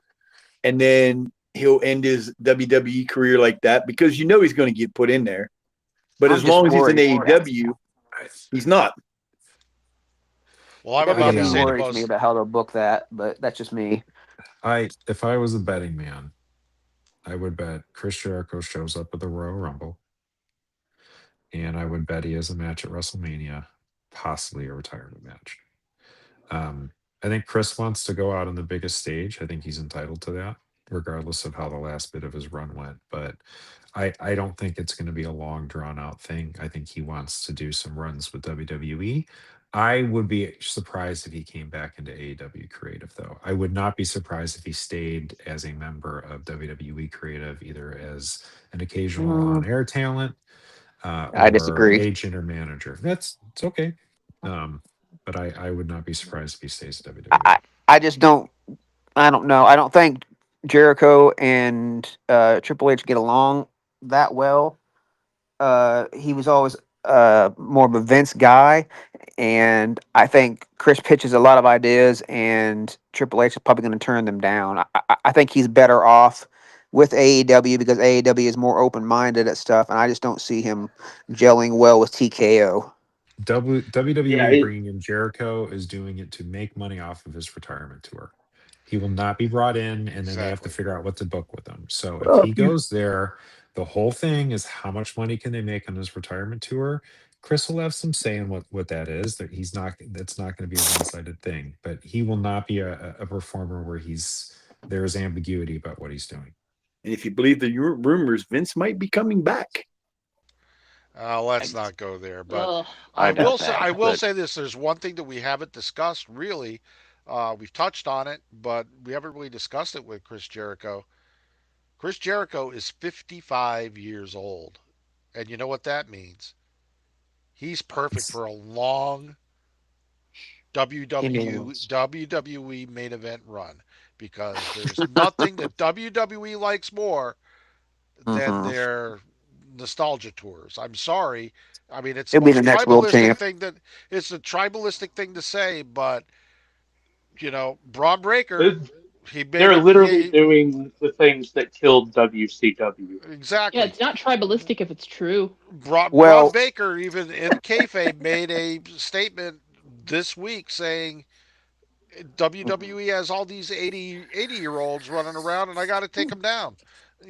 and then he'll end his WWE career like that because he's going to get put in there. But I'm as just long as he's in worried. AEW, he's not. Well, I'm about to I WWE say the worries me most. about how they'll book that, but that's just me. I if I was a betting man, I would bet Chris Jericho shows up at the Royal Rumble, and I would bet he has a match at WrestleMania, possibly a retirement match. Um, I think Chris wants to go out on the biggest stage. I think he's entitled to that, regardless of how the last bit of his run went. But I don't think it's going to be a long, drawn out thing. I think he wants to do some runs with WWE. I would be surprised if he came back into AEW Creative, though. I would not be surprised if he stayed as a member of WWE Creative, either as an occasional on Mm, air talent I or disagree. agent or manager. It's okay. Um, but I would not be surprised if he stays at I, WWE. I I just don't. I don't know. I don't think Jericho and Triple H get along that well. He was always more of a Vince guy, and I think Chris pitches a lot of ideas, and Triple H is probably going to turn them down. I think he's better off with AEW because AEW is more open minded at stuff, and I just don't see him gelling well with TKO. Yeah, WWE bringing in Jericho is doing it to make money off of his retirement tour. He will not be brought in, and then they have to Exactly. figure out what to book with him. So if Well, he goes there, the whole thing is how much money can they make on his retirement tour. Chris will have some say in what that is. That he's not. That's not going to be a one sided thing. But he will not be a performer where there is ambiguity about what he's doing. and if you believe the rumors, Vince might be coming back. Let's I, not go there. But Ugh. I doubt I that, will but say this: there's one thing that we haven't discussed really. We've touched on it, but we haven't really discussed it with Chris Jericho. Chris Jericho is 55 years old, and you know what that means? He's perfect It's for a long he may. WWE main event run because there's nothing that WWE likes more than Hmm. their nostalgia tours. I'm sorry. I mean, it's the He'll be most the next world tribalistic champ. thing that it's a tribalistic thing to say, but Braun Breaker, he made they're it. literally doing the things that killed WCW. Yeah, Exactly. it's not tribalistic if it's true. Braun Well, Baker, even in kayfabe, made a statement this week saying WWE has all these 80 year olds running around, and I got to take them down.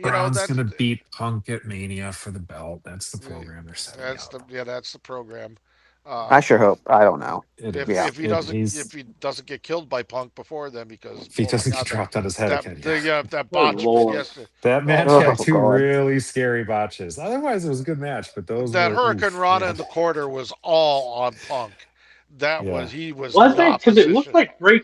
Brown's That's gonna beat Punk at Mania for the belt. That's the eh, program they're setting up. that's the program. Uh, I sure hope. I don't know. It if Yeah. is. if he It, doesn't he's if he doesn't get killed by Punk before then, because if he oh my doesn't get god, dropped on his head again, yeah. that Oh botch from Lord. yesterday. That Oh match my, had Oh two God. really scary botches. Otherwise, it was a good match, but those that were Hurricane oof, Rana man. in the quarter was all on Punk. That was Yeah, he was Was it? not Because it looked positioned. like Break.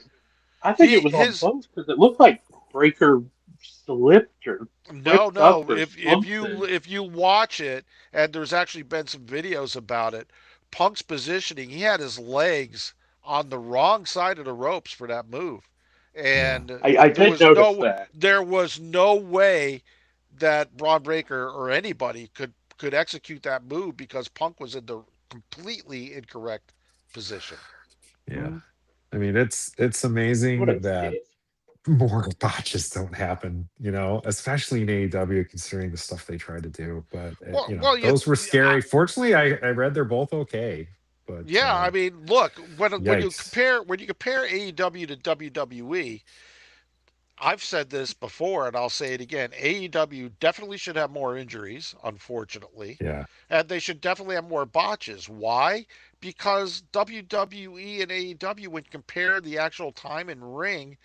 I think He it was on his both because it looked like Breaker slipped or No, tripped up no. or something. If you watch it, and there's actually been some videos about it, Punk's positioning, he had his legs on the wrong side of the ropes for that move, yeah, and I did notice that. there was no way that Braun Breaker or anybody could execute that move because Punk was in the completely incorrect position. yeah. Mm, I mean, it's what a amazing that dick. more botches don't happen, especially in AEW, considering the stuff they try to do. But Well, those were scary. Fortunately, I read they're both okay. But yeah. I mean, look, yikes. when you compare AEW to WWE, I've said this before and I'll say it again. AEW definitely should have more injuries, unfortunately. Yeah, And they should definitely have more botches. Why? Because WWE and AEW, when you compare the actual time in ring,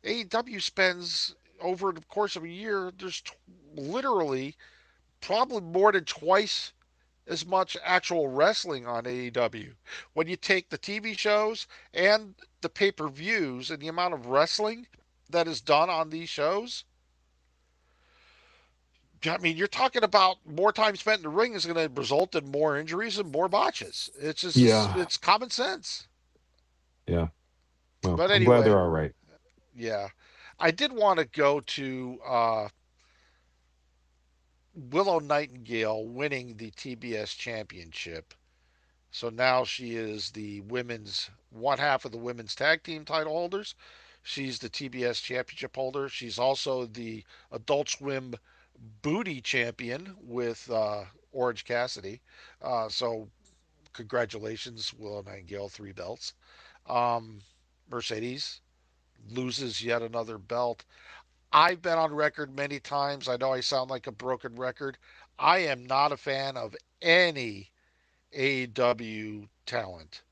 AEW spends over the course of a year, there's literally probably more than twice as much actual wrestling on AEW. When you take the TV shows and the pay per views and the amount of wrestling that is done on these shows, I mean, you're talking about more time spent in the ring is going to result in more injuries and more botches. yeah, It's common sense. yeah. Well, But I'm glad anyway, they're all right. yeah, I did want to go to Willow Nightingale winning the TBS championship. So now she is the women's one half of the women's tag team title holders. She's the TBS championship holder. She's also the Adult Swim booty champion with Orange Cassidy. So congratulations, Willow Nightingale, 3 belts. Um, Mercedes loses yet another belt. I've been on record many times. I know I sound like a broken record. I am not a fan of any AEW talent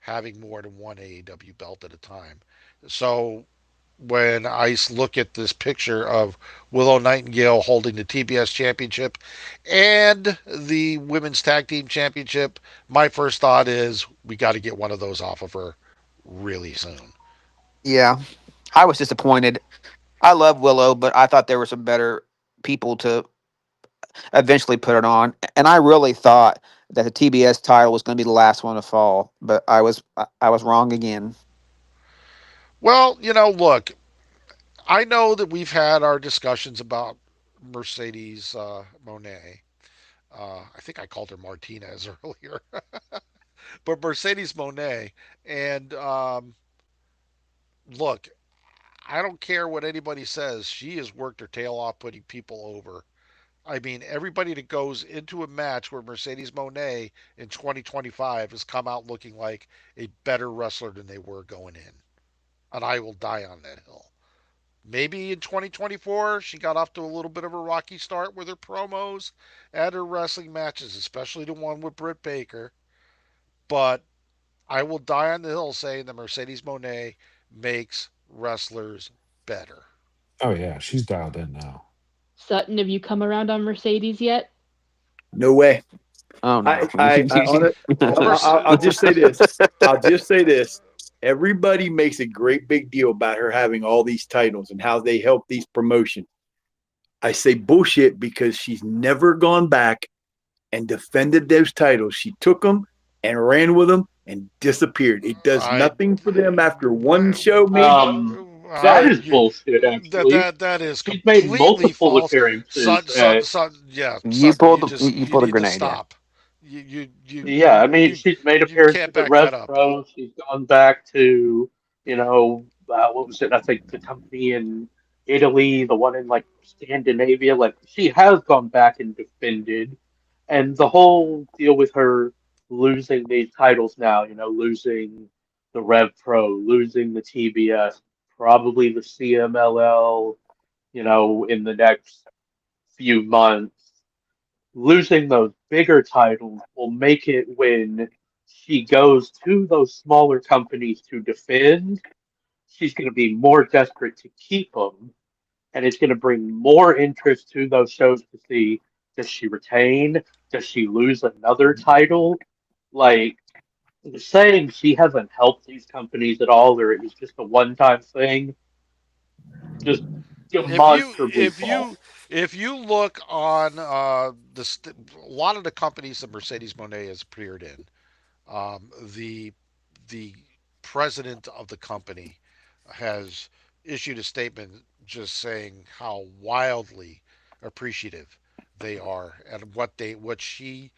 having more than one AEW belt at a time. So when I look at this picture of Willow Nightingale holding the TBS championship and the women's tag team championship, my first thought is we got to get one of those off of her really soon. Yeah. I was disappointed. I love Willow, but I thought there were some better people to eventually put it on. And I really thought that the TBS title was going to be the last one to fall, but I was wrong again. Well, look, I know that we've had our discussions about Mercedes Monet. I think I called her Martinez earlier, but Mercedes Monet. And look, I don't care what anybody says. She has worked her tail off putting people over. I mean, everybody that goes into a match where Mercedes Monet in 2025 has come out looking like a better wrestler than they were going in. And I will die on that hill. Maybe in 2024, she got off to a little bit of a rocky start with her promos and her wrestling matches, especially the one with Britt Baker. But I will die on the hill saying that Mercedes Monet makes wrestlers better. Oh yeah, she's dialed in now. Sutton, have you come around on Mercedes yet? No way. Oh no. I on it. I'll just say this. I'll just say this. Everybody makes a great big deal about her having all these titles and how they help these promotions. I say bullshit because she's never gone back and defended those titles. She took them and ran with them and disappeared. It does I, nothing for them after one show, maybe. That I is bullshit. Actually, that is she's made completely multiple false. apperances. At, Yeah, you Sutton, pulled you you pulled a need to grenade, yeah. stop. yeah, I mean, she's made You can't appearances at back that Rev up. Pro. She's gone back to, what was it? I think the company in Italy, the one in like Scandinavia. Like she has gone back and defended, and the whole deal with her losing these titles now, losing the Rev Pro, losing the TBS, probably the CMLL, in the next few months. Losing those bigger titles will make it when she goes to those smaller companies to defend, she's going to be more desperate to keep them, and it's going to bring more interest to those shows to see, does she retain? Does she lose another title? Like, saying she hasn't helped these companies at all, or it was just a one-time thing, just if you demonstrably if you false. if you look on a lot of the companies that Mercedes Monet has appeared in, the the president of the company has issued a statement just saying how wildly appreciative they are and what she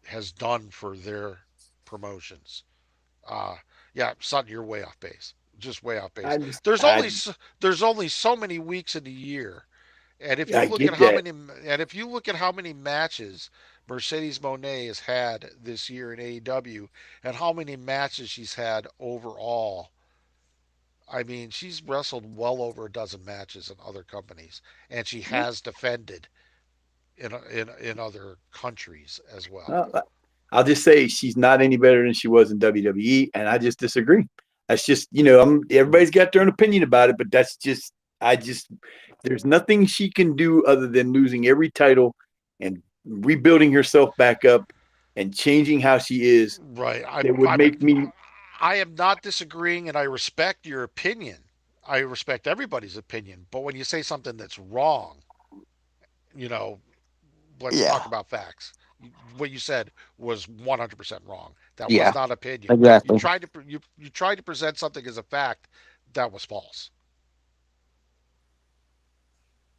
has done for their promotions. Uh, yeah, Sutton, you're way off base. Just way off base. I just, There's only so many weeks in the year, and if you I look at get that. how many matches Mercedes Monet has had this year in AEW, and how many matches she's had overall, I mean, she's wrestled well over a dozen matches in other companies, and she has defended in other countries as well. Uh, I'll just say she's not any better than she was in WWE, and I just disagree. That's just everybody's got their own opinion about it, but that's just I just there's nothing she can do other than losing every title and rebuilding herself back up and changing how she is. Right. That would make me I am not disagreeing, and I respect your opinion. I respect everybody's opinion. But when you say something that's wrong, you know, let's talk Yeah. about facts. What you said was 100% wrong. That was Yeah. not opinion. Exactly. You tried to present something as a fact that was false.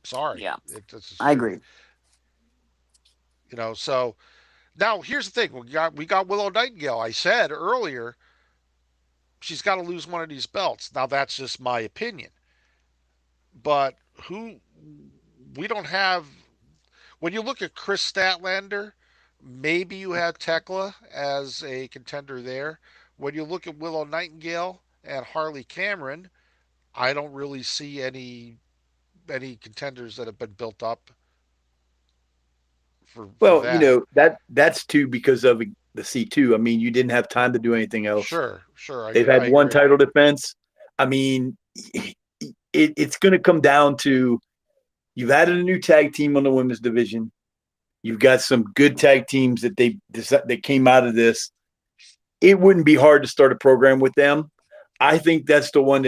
Sorry, Yeah. it's just I true. agree. So now here's the thing: we got Willow Nightingale. I said earlier she's got to lose one of these belts. Now that's just my opinion, but who we don't have. When you look at Chris Statlander, maybe you have Tekla as a contender there. When you look at Willow Nightingale and Harley Cameron, I don't really see any contenders that have been built up for well, that. that's too because of the C2. I mean, you didn't have time to do anything else. Sure, sure, They've I had one agree. title defense. I mean, it's going to come down to you've added a new tag team on the women's division. You've got some good tag teams that came out of this. It wouldn't be hard to start a program with them. I think that's the one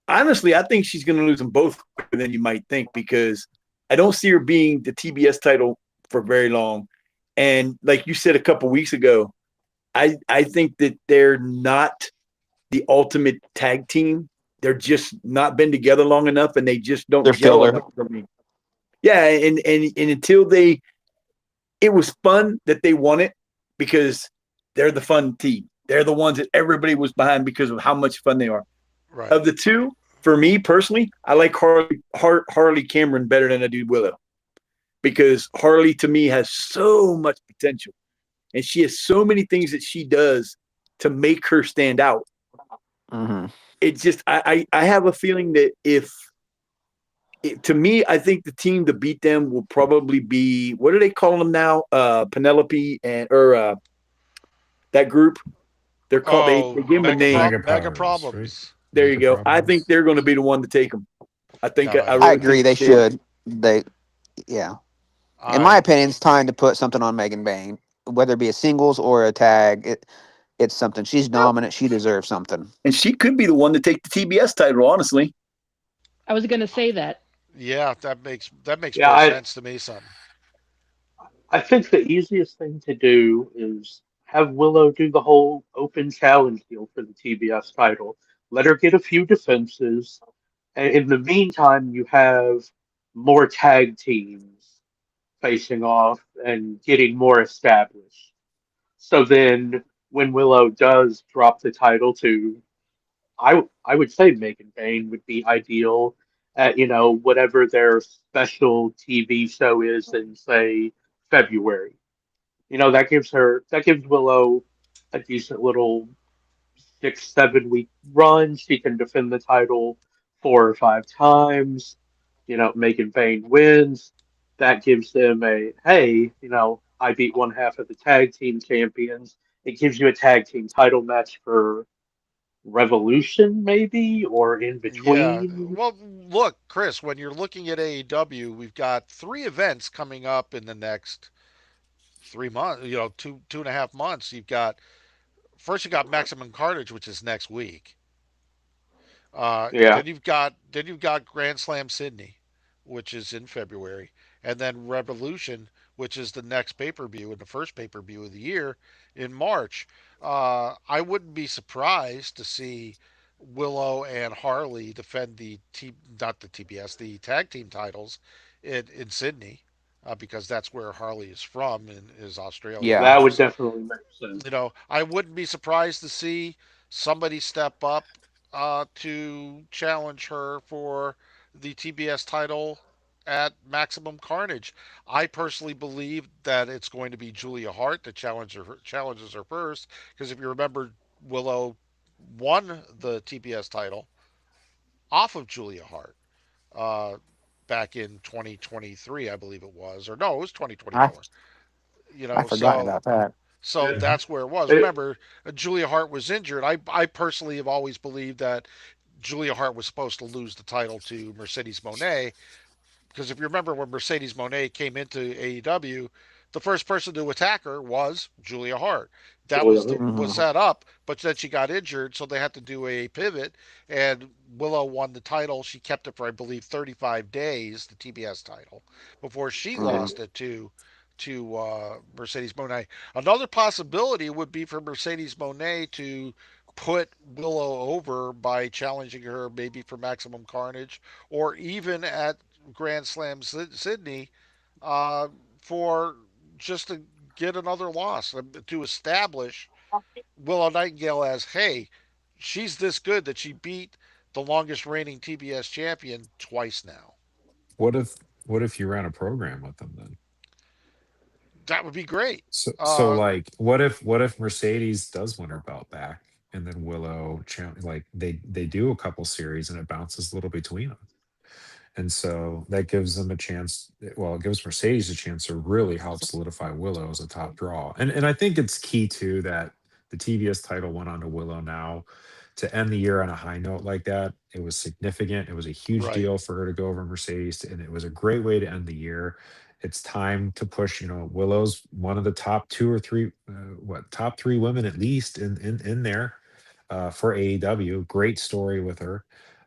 honestly, I think she's going to lose them both quicker than you might think because I don't see her being the TBS title for very long. And like you said a couple weeks ago, I think that they're not the ultimate tag team. They're just not been together long enough, and they just They're don't gel filler. enough for me. Yeah, and until it was fun that they won it because they're the fun team. They're the ones that everybody was behind because of how much fun they are. Right. Of the two, for me personally, I like Harley Cameron better than I do Willow because Harley to me has so much potential and she has so many things that she does to make her stand out. Hmm. It just I have a feeling that if to me, I think the team to beat them will probably be what do they call them now? Penelope and or that group. They're called they Oh, gave them a name. Mega mega powers, right? problems. There you Mega go. I think problems. they're going to be the one to take them. I think No, I I really agree. think They they will. should. They. Yeah. In my I opinion, it's time to put something on Megan Bain, whether it be a singles or a tag. It's something. She's dominant. She deserves something. And she could be the one to take the TBS title. Honestly, I was going to say that. yeah, that makes Yeah, more I sense to me, son. I think the easiest thing to do is have Willow do the whole open challenge deal for the TBS title. Let her get a few defenses, and in the meantime, you have more tag teams facing off and getting more established. So then, when Willow does drop the title to, I would say Megan Bain would be ideal at whatever their special TV show is in say February. That gives Willow a decent little 6 7 week run. She can defend the title 4 or 5 times. Megan Bain wins. That gives them a hey. I beat one half of the tag team champions. It gives you a tag team title match for Revolution, maybe, or in Yeah. between. Well, look, Chris, when you're looking at AEW, we've got three events coming up in the next 3 months, 2.5 months. You got Maximum Carnage, which is next week. Yeah, Then you've got Grand Slam Sydney, which is in February, and then Revolution, which is the next pay per view and the first pay per view of the year in March. I wouldn't be surprised to see Willow and Harley defend not the TBS, the tag team titles in Sydney, because that's where Harley is from and is Australian, Yeah, that would obviously. definitely make sense. I wouldn't be surprised to see somebody step up to challenge her for the TBS title at Maximum Carnage. I personally believe that it's going to be Julia Hart that challenges her first, because if you remember, Willow won the TBS title off of Julia Hart uh, back in 2023, I believe it was, or no, it was I 2024. I forgotten So about that. so Yeah. Hmm. that's where it was. It, Remember, Julia Hart was injured. I personally have always believed that Julia Hart was supposed to lose the title to Mercedes Monet, because if you remember when Mercedes Monet came into AEW, the first person to attack her was Julia Hart. That Julia was Hart. was Hmm. set up, but then she got injured, so they had to do a pivot. And Willow won the title. She kept it for, I believe, 35 days, the TBS title, before she Hmm. lost it to Mercedes Monet. Another possibility would be for Mercedes Monet to put Willow over by challenging her maybe for Maximum Carnage, or even at Grand Slam Sydney, uh, for just to get another loss, to establish Willow Nightingale as, hey, she's this good that she beat the longest reigning TBS champion twice now. What if you ran a program with them then? That would be great. So Uh, like what if Mercedes does win her belt back and then Willow like they do a couple series and it bounces a little between them. And so that gives them a chance. Well, it gives Mercedes a chance to really help solidify Willow as a top draw. And I think it's key too that the TBS title went on to Willow now to end the year on a high note like that. It was significant. It was a huge right, deal for her to go over Mercedes, and it was a great way to end the year. It's time to push. Willow's one of the top two or three, top three women at least in there for AEW. Great story with her.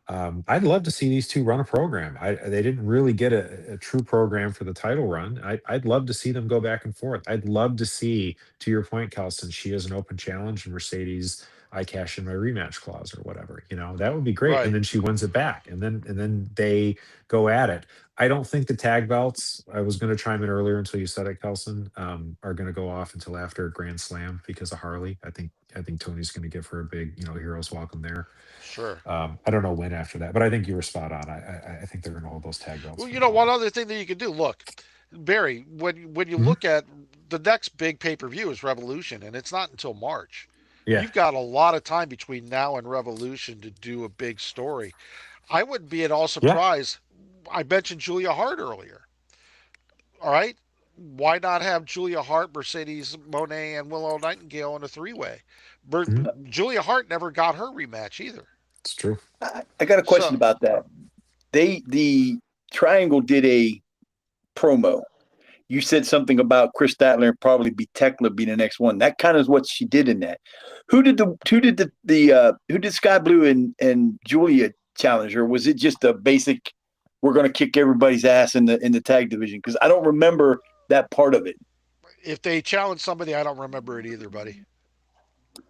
I'd love to see these two run a program. They didn't really get a true program for the title run. I'd love to see them go back and forth. I'd love to see, to your point, Kelson, she has an open challenge and Mercedes, I cash in my rematch clause or whatever. That would be great. And right. then she wins it back, and then they go at it. I don't think the tag belts. I was going to chime in earlier until you said it, Kelson. Are going to go off until after Grand Slam because of Harley. I think Tony's going to give her a big, hero's welcome there. Sure. I don't know when after that, but I think you were spot on. I think they're going to hold those tag belts Well, for a little one while. other thing that you can do. Look, Barry, when you Mhm. look at the next big pay per view is Revolution, and it's not until March. Yeah. You've got a lot of time between now and Revolution to do a big story. I wouldn't be at all Yeah. surprised. I mentioned Julia Hart earlier. All right. Why not have Julia Hart, Mercedes Monet, and Willow Nightingale in a three-way? Mhm. Julia Hart never got her rematch either. It's true. I got a question So, about that. The Triangle did a promo. You said something about Chris Statler and probably be Tekla be the next one. That kind of is what she did in that. Who did Sky Blue and Julia challenge her? Was it just a basic we're gonna kick everybody's ass in the tag division? Because I don't remember that part of it. if they challenge somebody, I don't remember it either, buddy.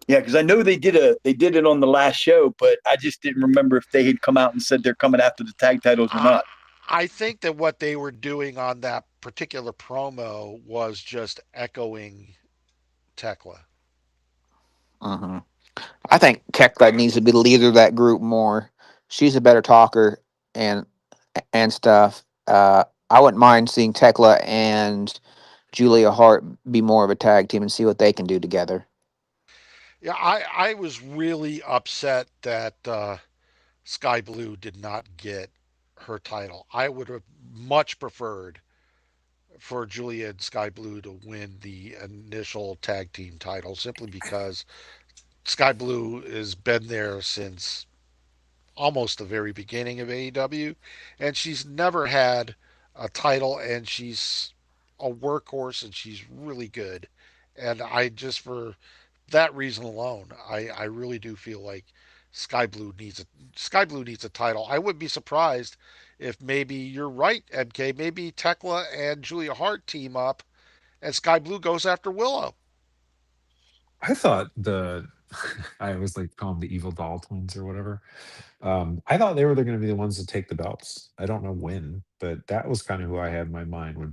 Yeah, because I know they did it on the last show, but I just didn't remember if they had come out and said they're coming after the tag titles or I, not. I think that what they were doing on that particular promo was just echoing Tekla. Hmm. I think Tekla needs to be the leader of that group more. She's a better talker and stuff. I wouldn't mind seeing Tekla and Julia Hart be more of a tag team and see what they can do together. Yeah, I was really upset that Sky Blue did not get her title. I would have much preferred for Julia and Sky Blue to win the initial tag team title simply because Sky Blue has been there since almost the very beginning of AEW, and she's never had a title, and she's a workhorse, and she's really good. And I just for that reason alone, I really do feel like Sky Blue needs a title. I would be surprised if maybe you're right, MK. Maybe Tekla and Julia Hart team up, and Sky Blue goes after Willow. I thought the I always like to call them the evil doll twins or whatever. I thought they were going to be the ones to take the belts. I don't know when, but that was kind of who I had in my mind would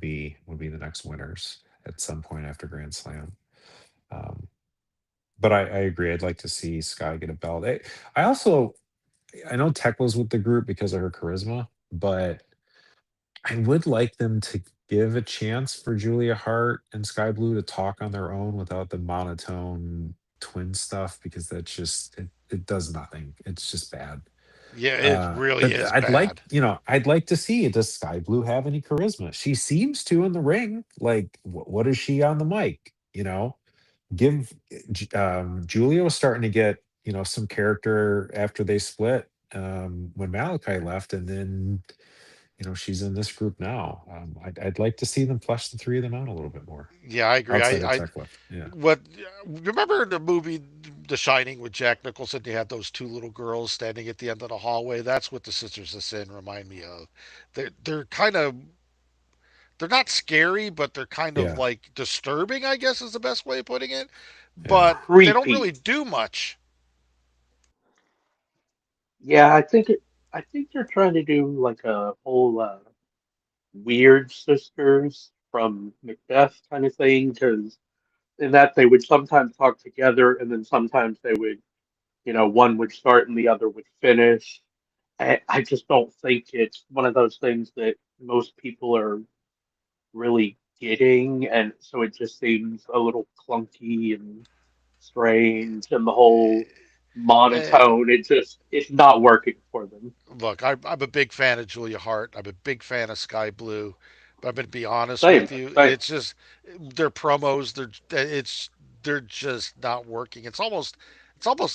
be the next winners at some point after Grand Slam. Um, but I agree. I'd like to see Sky get a belt. I also I know Tech was with the group because of her charisma, but I would like them to give a chance for Julia Hart and Sky Blue to talk on their own without the monotone twin stuff because that's just it does nothing. It's just bad. Yeah, it really But is I'd like, bad. I'd like to see, does Sky Blue have any charisma? She seems to in the ring. Like, what is she on the mic? Give Julia was starting to get, some character after they split when Malachi left, and then she's in this group now. I'd like to see them flesh the three of them out a little bit more Yeah, I agree. outside of I Tekla. Yeah, what remember the movie The Shining with Jack Nicholson? They had those two little girls standing at the end of the hallway. That's what the Sisters of Sin remind me of. They're kind of they're not scary, but they're kind of yeah, like disturbing. I guess is the best way of putting it. yeah. But they don't Creepy. really do much. Yeah, I think they're trying to do like a whole weird sisters from Macbeth kind of thing, because in that they would sometimes talk together, and then sometimes they would, one would start and the other would finish. I just don't think it's one of those things that most people are really getting, and so it just seems a little clunky and strange, and the whole Eh, monotone. It's not working for them. Look, I'm a big fan of Julia Hart. I'm a big fan of Sky Blue. But I'm going to be honest Same, with you. same. It's just their promos. They're just not working. It's almost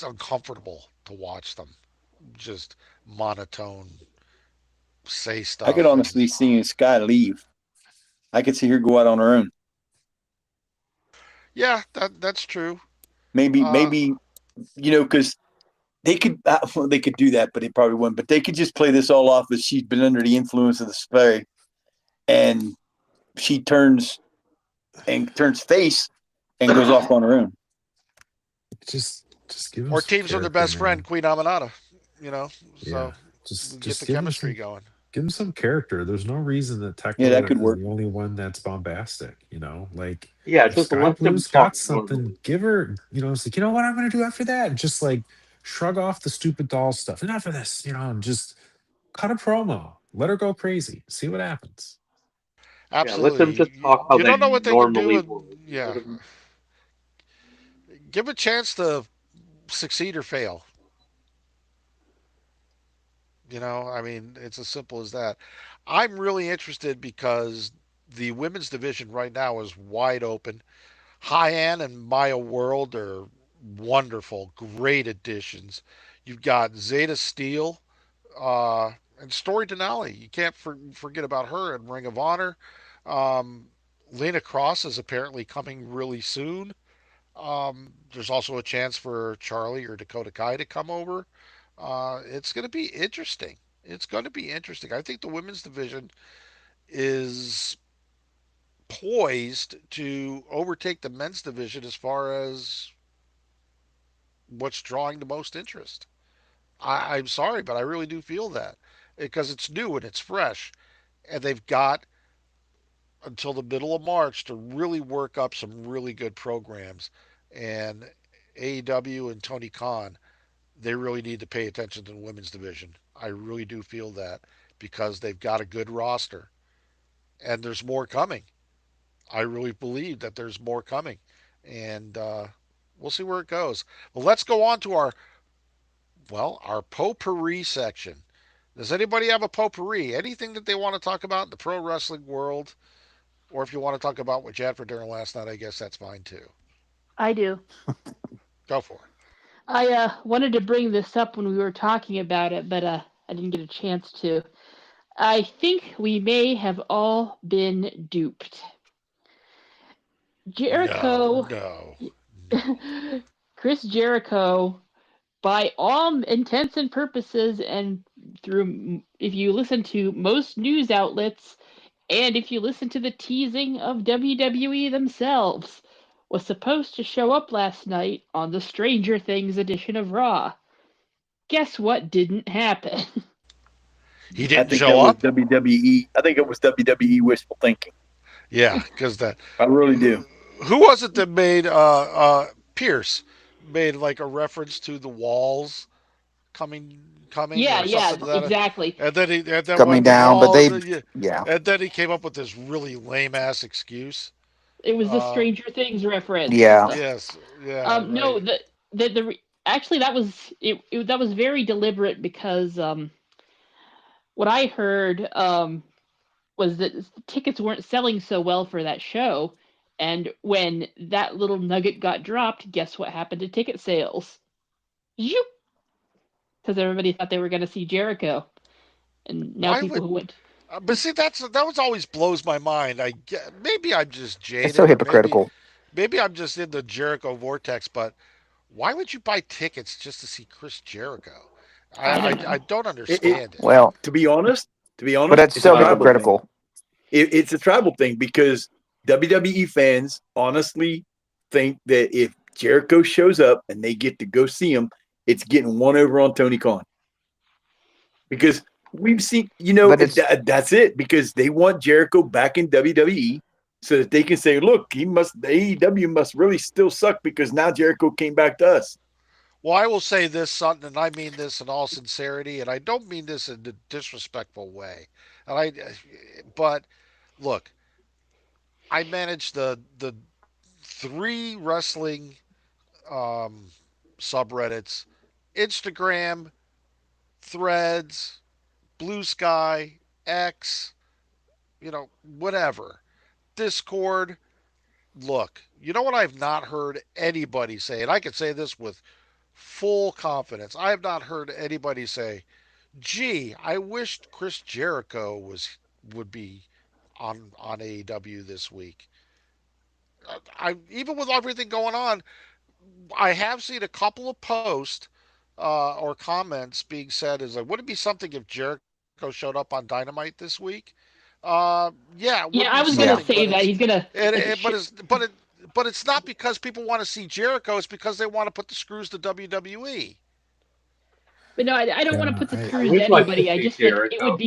uncomfortable to watch them. Just monotone say I could stuff and honestly see Sky leave. I could see her go out on her own. yeah, that's true. Maybe, Uh, maybe because they could well, they could do that, but it probably wouldn't. But they could just play this all off as she's been under the influence of the spray, and she turns face and goes off on her own. Just give them or some teams with their character, best friend man. Queen Aminata. You know, Yeah, so we get just the give them chemistry some going. character. There's no reason that Yeah, that Tekla could is work. the only one that's bombastic. Like Yeah, if just Sky let them Blue's got talk something, normally. give her. It's like, what I'm gonna do after that. Just like shrug off the stupid doll stuff. Enough of this. And just cut a promo. Let her go crazy. See what happens. Yeah, let them Absolutely. just talk how You they don't know what they can do, normally and would. yeah, Let them. give a chance to succeed or fail. I mean, it's as simple as that. I'm really interested because the women's division right now is wide open. Hyann and Maya World are wonderful, great additions. You've got Zeta Steel and Story Denali. You can't forget about her in Ring of Honor. Um, Lena Cross is apparently coming really soon. There's also a chance for Charlie or Dakota Kai to come over. It's going to be interesting. It's going to be interesting. I think the women's division is poised to overtake the men's division as far as what's drawing the most interest. I'm sorry, but I really do feel that because it's new and it's fresh, and they've got until the middle of March to really work up some really good programs. And AEW and Tony Khan, they really need to pay attention to the women's division. I really do feel that because they've got a good roster and there's more coming. I really believe that there's more coming, and we'll see where it goes. Well, let's go on to our potpourri section. Does anybody have a potpourri? Anything that they want to talk about in the pro wrestling world? Or if you want to talk about what you had for dinner last night, I guess that's fine too. I do. Go for it. I wanted to bring this up when we were talking about it, but I didn't get a chance to. I think we may have all been duped. No, Jericho, no, no. Chris Jericho, by all intents and purposes, and through, if you listen to most news outlets, and if you listen to the teasing of WWE themselves, was supposed to show up last night on the Stranger Things edition of Raw. Guess what didn't happen? He I didn't think show that was up. WWE. I think it was WWE wishful thinking. Yeah, because that. I really do. Who was it that made Pierce made like a reference to the walls coming Yeah, or yeah, something to that, exactly. and then coming when the down, but walls, they, yeah, and then he came up with this really lame ass excuse. It was the Uh, Stranger Things reference. yeah. yes, yeah, No, right. actually that was that was very deliberate because what I heard was that tickets weren't selling so well for that show, and when that little nugget got dropped, guess what happened to ticket sales? Because everybody thought they were going to see Jericho, and now Why people would? who went, But see, that was always blows my mind. Maybe I'm just It's so jaded, or hypocritical. maybe I'm just in the Jericho vortex. But why would you buy tickets just to see Chris Jericho? I don't know. I don't It understand it. Well, to be honest, but it's it's a so tribal Um, thing. hypocritical. It's a tribal thing because WWE fans honestly think that if Jericho shows up and they get to go see him, it's getting one over on Tony Khan because we've seen, But it's that's it because they want Jericho back in WWE so that they can say, look, the AEW must really still suck because now Jericho came back to us. Well, I will say this, Sutton, and I mean this in all sincerity, and I don't mean this in a disrespectful way. But look, I manage the three wrestling um, subreddits: Instagram, Threads, Blue Sky, X, whatever, Discord. Look, you know what I've not heard anybody say, and I can say this with full confidence. I have not heard anybody say, "Gee, I wished Chris Jericho would be on AEW this week." I even with everything going on, I have seen a couple of posts or comments being said is like, would it be something if Jericho showed up on Dynamite this week? Yeah, it would be Yeah, I was something, gonna yeah. but say that he's gonna like but it's not because people want to see Jericho. It's because they want to put the screws to WWE. but no, I don't want to Yeah, put the I screws to would like to anybody. I see just think Jericho.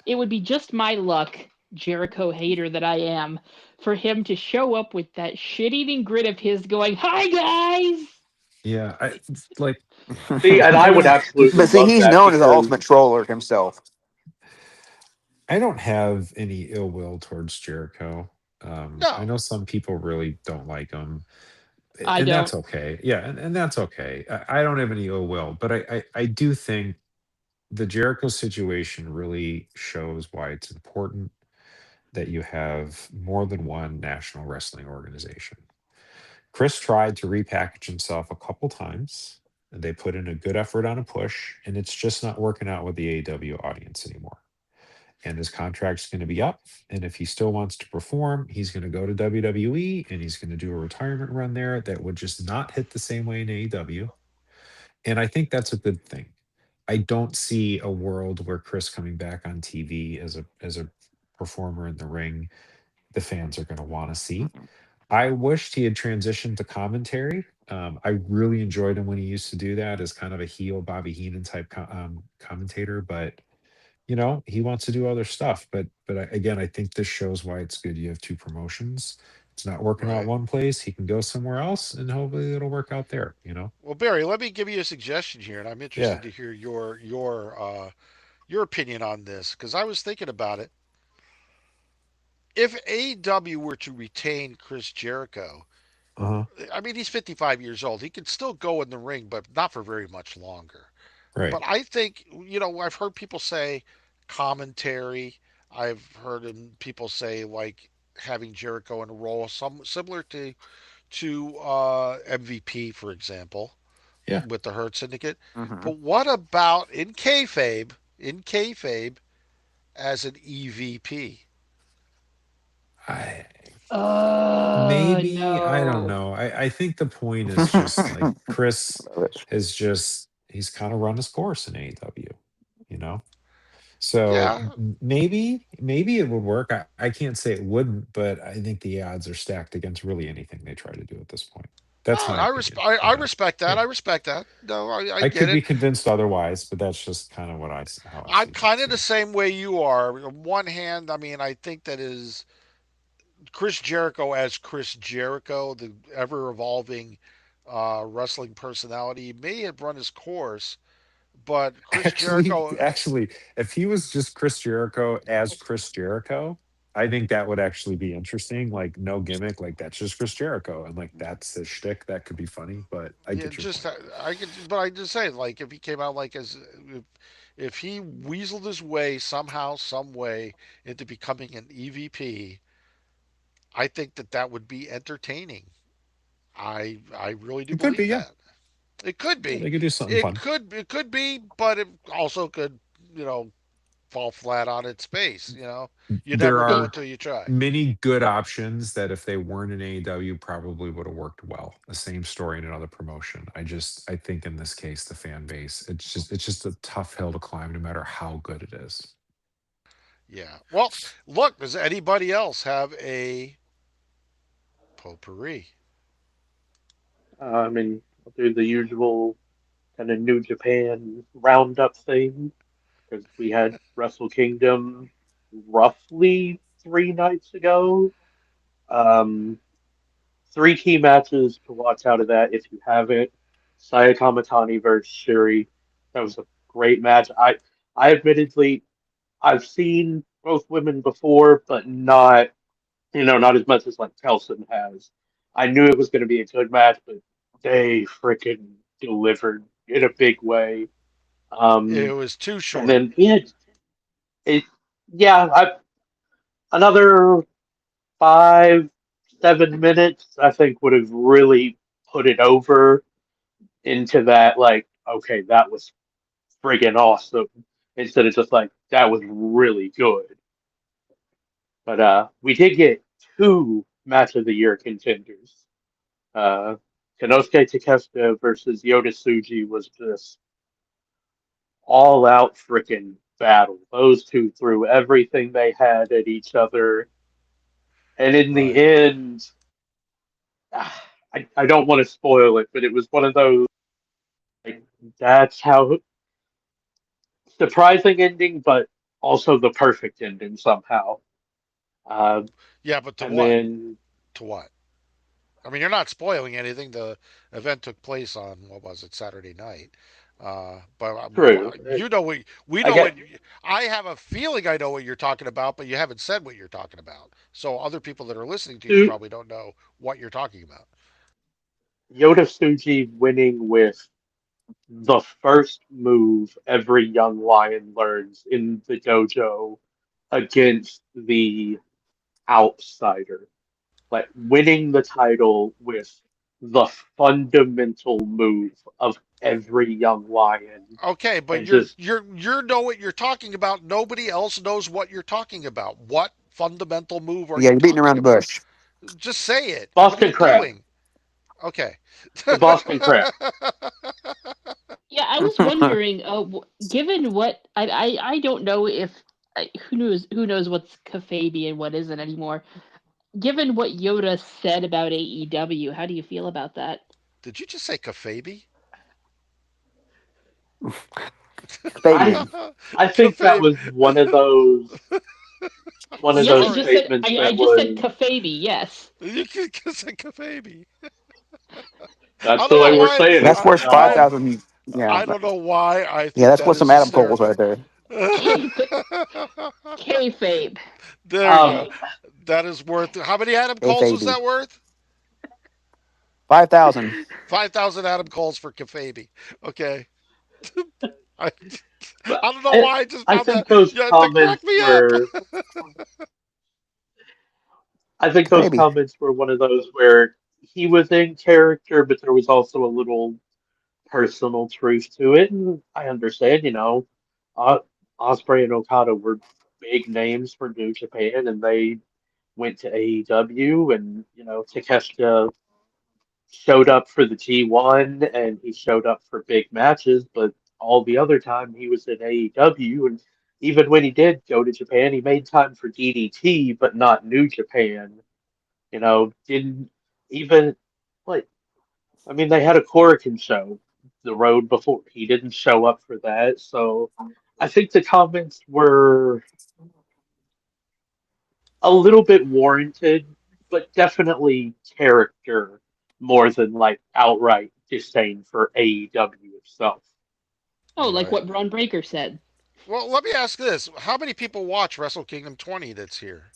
it would be just my luck, Jericho hater that I am, for him to show up with that shit-eating grit of his, going, "Hi guys." yeah. Like See, and I I would don't. absolutely But see, love he's that known as the because ultimate troller himself. I don't have any ill will towards Jericho. I No, know some people really don't like him, I and don't. that's okay. Yeah, and that's okay. I don't have any ill will, but I do think the Jericho situation really shows why it's important that you have more than one national wrestling organization. Chris tried to repackage himself a couple times. They put in a good effort on a push, and it's just not working out with the AEW audience anymore. And his contract's going to be up. And if he still wants to perform, he's going to go to WWE and he's going to do a retirement run there that would just not hit the same way in AEW. And I think that's a good thing. I don't see a world where Chris coming back on TV as a performer in the ring, the fans are going to want to see. I wished he had transitioned to commentary. I really enjoyed him when he used to do that as kind of a heel Bobby Heenan type commentator, but he wants to do other stuff. But again, I think this shows why it's good you have two promotions. It's not working out right. one place, he can go somewhere else, and hopefully it'll work out there. Well, Barry, let me give you a suggestion here, and I'm Yeah. interested to hear your opinion on this because I was thinking about it. If AEW were to retain Chris Jericho, Uh-huh. I mean, he's 55 years old. He can still go in the ring, but not for very much longer. Right. But I think, I've heard people say commentary. I've heard people say like having Jericho in a role some similar to MVP, for example, Yeah. with the Hurt Syndicate. Hmm. But what about in kayfabe as an EVP? I maybe I don't No. know. I think the point is just like Chris has just he's kind of run his course in AEW, you know. So Yeah, maybe it would work. I can't say it wouldn't, but I think the odds are stacked against really anything they try to do at this point. That's no, my I, opinion. I respect that. Yeah. I respect that. No, I I get could be it. convinced otherwise, but that's just kind of how I I'm see kind things. of the Yeah. same way you are. On one hand, I mean, I think that is Chris Jericho as Chris Jericho, the ever evolving wrestling personality, may have run his course, but Chris Jericho, Actually, if he was just Chris Jericho as Chris Jericho, I think that would actually be interesting. Like no gimmick, like that's just Chris Jericho, and like that's his shtick. That could be funny, but I yeah, get your just point. I could, but I just say like if he came out like as if he weaseled his way somehow, some way into becoming an EVP, I think that that would be entertaining. I really do It could be, believe yeah. that. It could Yeah, be. they could do something fun. It could be, but it also could, you know, fall flat on its face, you know. You There never know It, are until you try. many good options that if they weren't in AEW probably would have worked well. The same story in another promotion. I think in this case the fan base it's just a tough hill to climb no matter how good it is. Yeah. Well, look, does anybody else have a potpourri? I mean, I'll do the usual kind of New Japan roundup thing because we had Wrestle Kingdom roughly 3 nights ago. Um, Three key matches to watch out of that if you haven't. Saya Kamatani versus Shuri. That was a great match. I admittedly I've seen both women before, but not not as much as like Kelson has. I knew it was going to be a good match, but they freaking delivered in a big way. It Um, was too and short. then it yeah, another 5 7 minutes I think would have really put it over into that like okay that was friggin' awesome instead of just like that was really good. But we did get two match of the year contenders. Uh, Konosuke Takeshita versus Yota Tsuji was just all out freaking battle. Those two threw everything they had at each other, and in the Right. end, I don't want to spoil it, but it was one of those like that's how surprising ending, but also the perfect ending somehow. Uh, Yeah, but to and what? then To what? I mean, you're not spoiling anything. The event took place on what was it, Saturday night. But true, you know what we I know get what I have a feeling I know what you're talking about, but you haven't said what you're talking about. So other people that are listening to you to probably don't know what you're talking about. Yota Tsuji winning with the first move every young lion learns in the dojo against the outsider. Like winning the title with the fundamental move of every young lion Okay, but and just you know what you're talking about. Nobody else knows what you're talking about. What fundamental move are Yeah, you you're beating talking around the about? bush. Just say it. What are Boston you crab. doing? Okay. The Boston crab. yeah, I was wondering. Given what I don't know if who knows what's kayfabe and what isn't anymore. Given what Yoda said about AEW, how do you feel about that? Did you just say Kafabi? I Fabian. I think that Kafabi. was one of I'm Yeah, those sorry. statements I that just said was kayfabe. Yes. You can say Kafabi. that's I the don't way know we're why. saying it That's worth five I thousand. Yeah, I don't know why I yeah, think that's that worth is some Adam Coles right hysterical. there. Kayfabe. There you go. um That is worth. How many Adam A Coles was Fabi. that worth? 5,000. 5,000 Adam Coles for Kafabi. Okay. I, but I don't know why I just I found think that. those Yeah, to crack comments me up. were I think those Maybe. comments were one of those where he was in character, but there was also a little personal truth to it. And I understand, uh, Osprey and Okada were big names for New Japan, and they went to AEW, and Takeshita showed up for the G1 and he showed up for big matches, but all the other time he was in AEW, and even when he did go to Japan, he made time for DDT, but not New Japan. Didn't even like. I mean, they had a Korakuen show the road before. He didn't show up for that, so I think the comments were a little bit warranted, but definitely character more than like outright disdain for AEW itself. Oh, like Right. what Braun Breaker said. Well, let me ask this: how many people watch Wrestle Kingdom 20 that's here?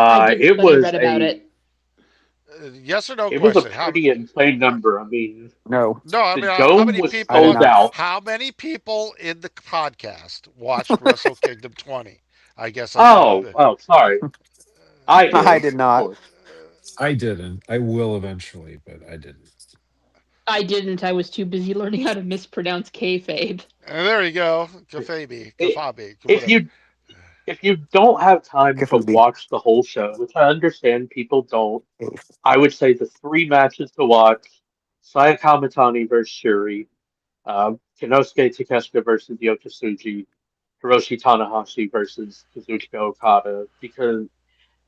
I didn't, It but I was read about a it. Yes or no it was a question. How? pretty insane number. I mean, No, No, I the mean, how dome many was I did people? sold not. out. How many people in the podcast watched Wrestle Kingdom 20? I guess I should Oh, have. oh, sorry, I I did, did of not. course. I didn't. I will eventually, but I didn't. I didn't. I was too busy learning how to mispronounce kayfabe. There you go. Kafabi, It, Kafabi, if whatever. you don't have time to Kiffleby. watch the whole show, which I understand people don't, I would say the three matches to watch: Saya Kamatani versus Shuri, Kinosuke Takeshita versus Yokosuji, Hiroshi Tanahashi versus Kazuchika Okada, because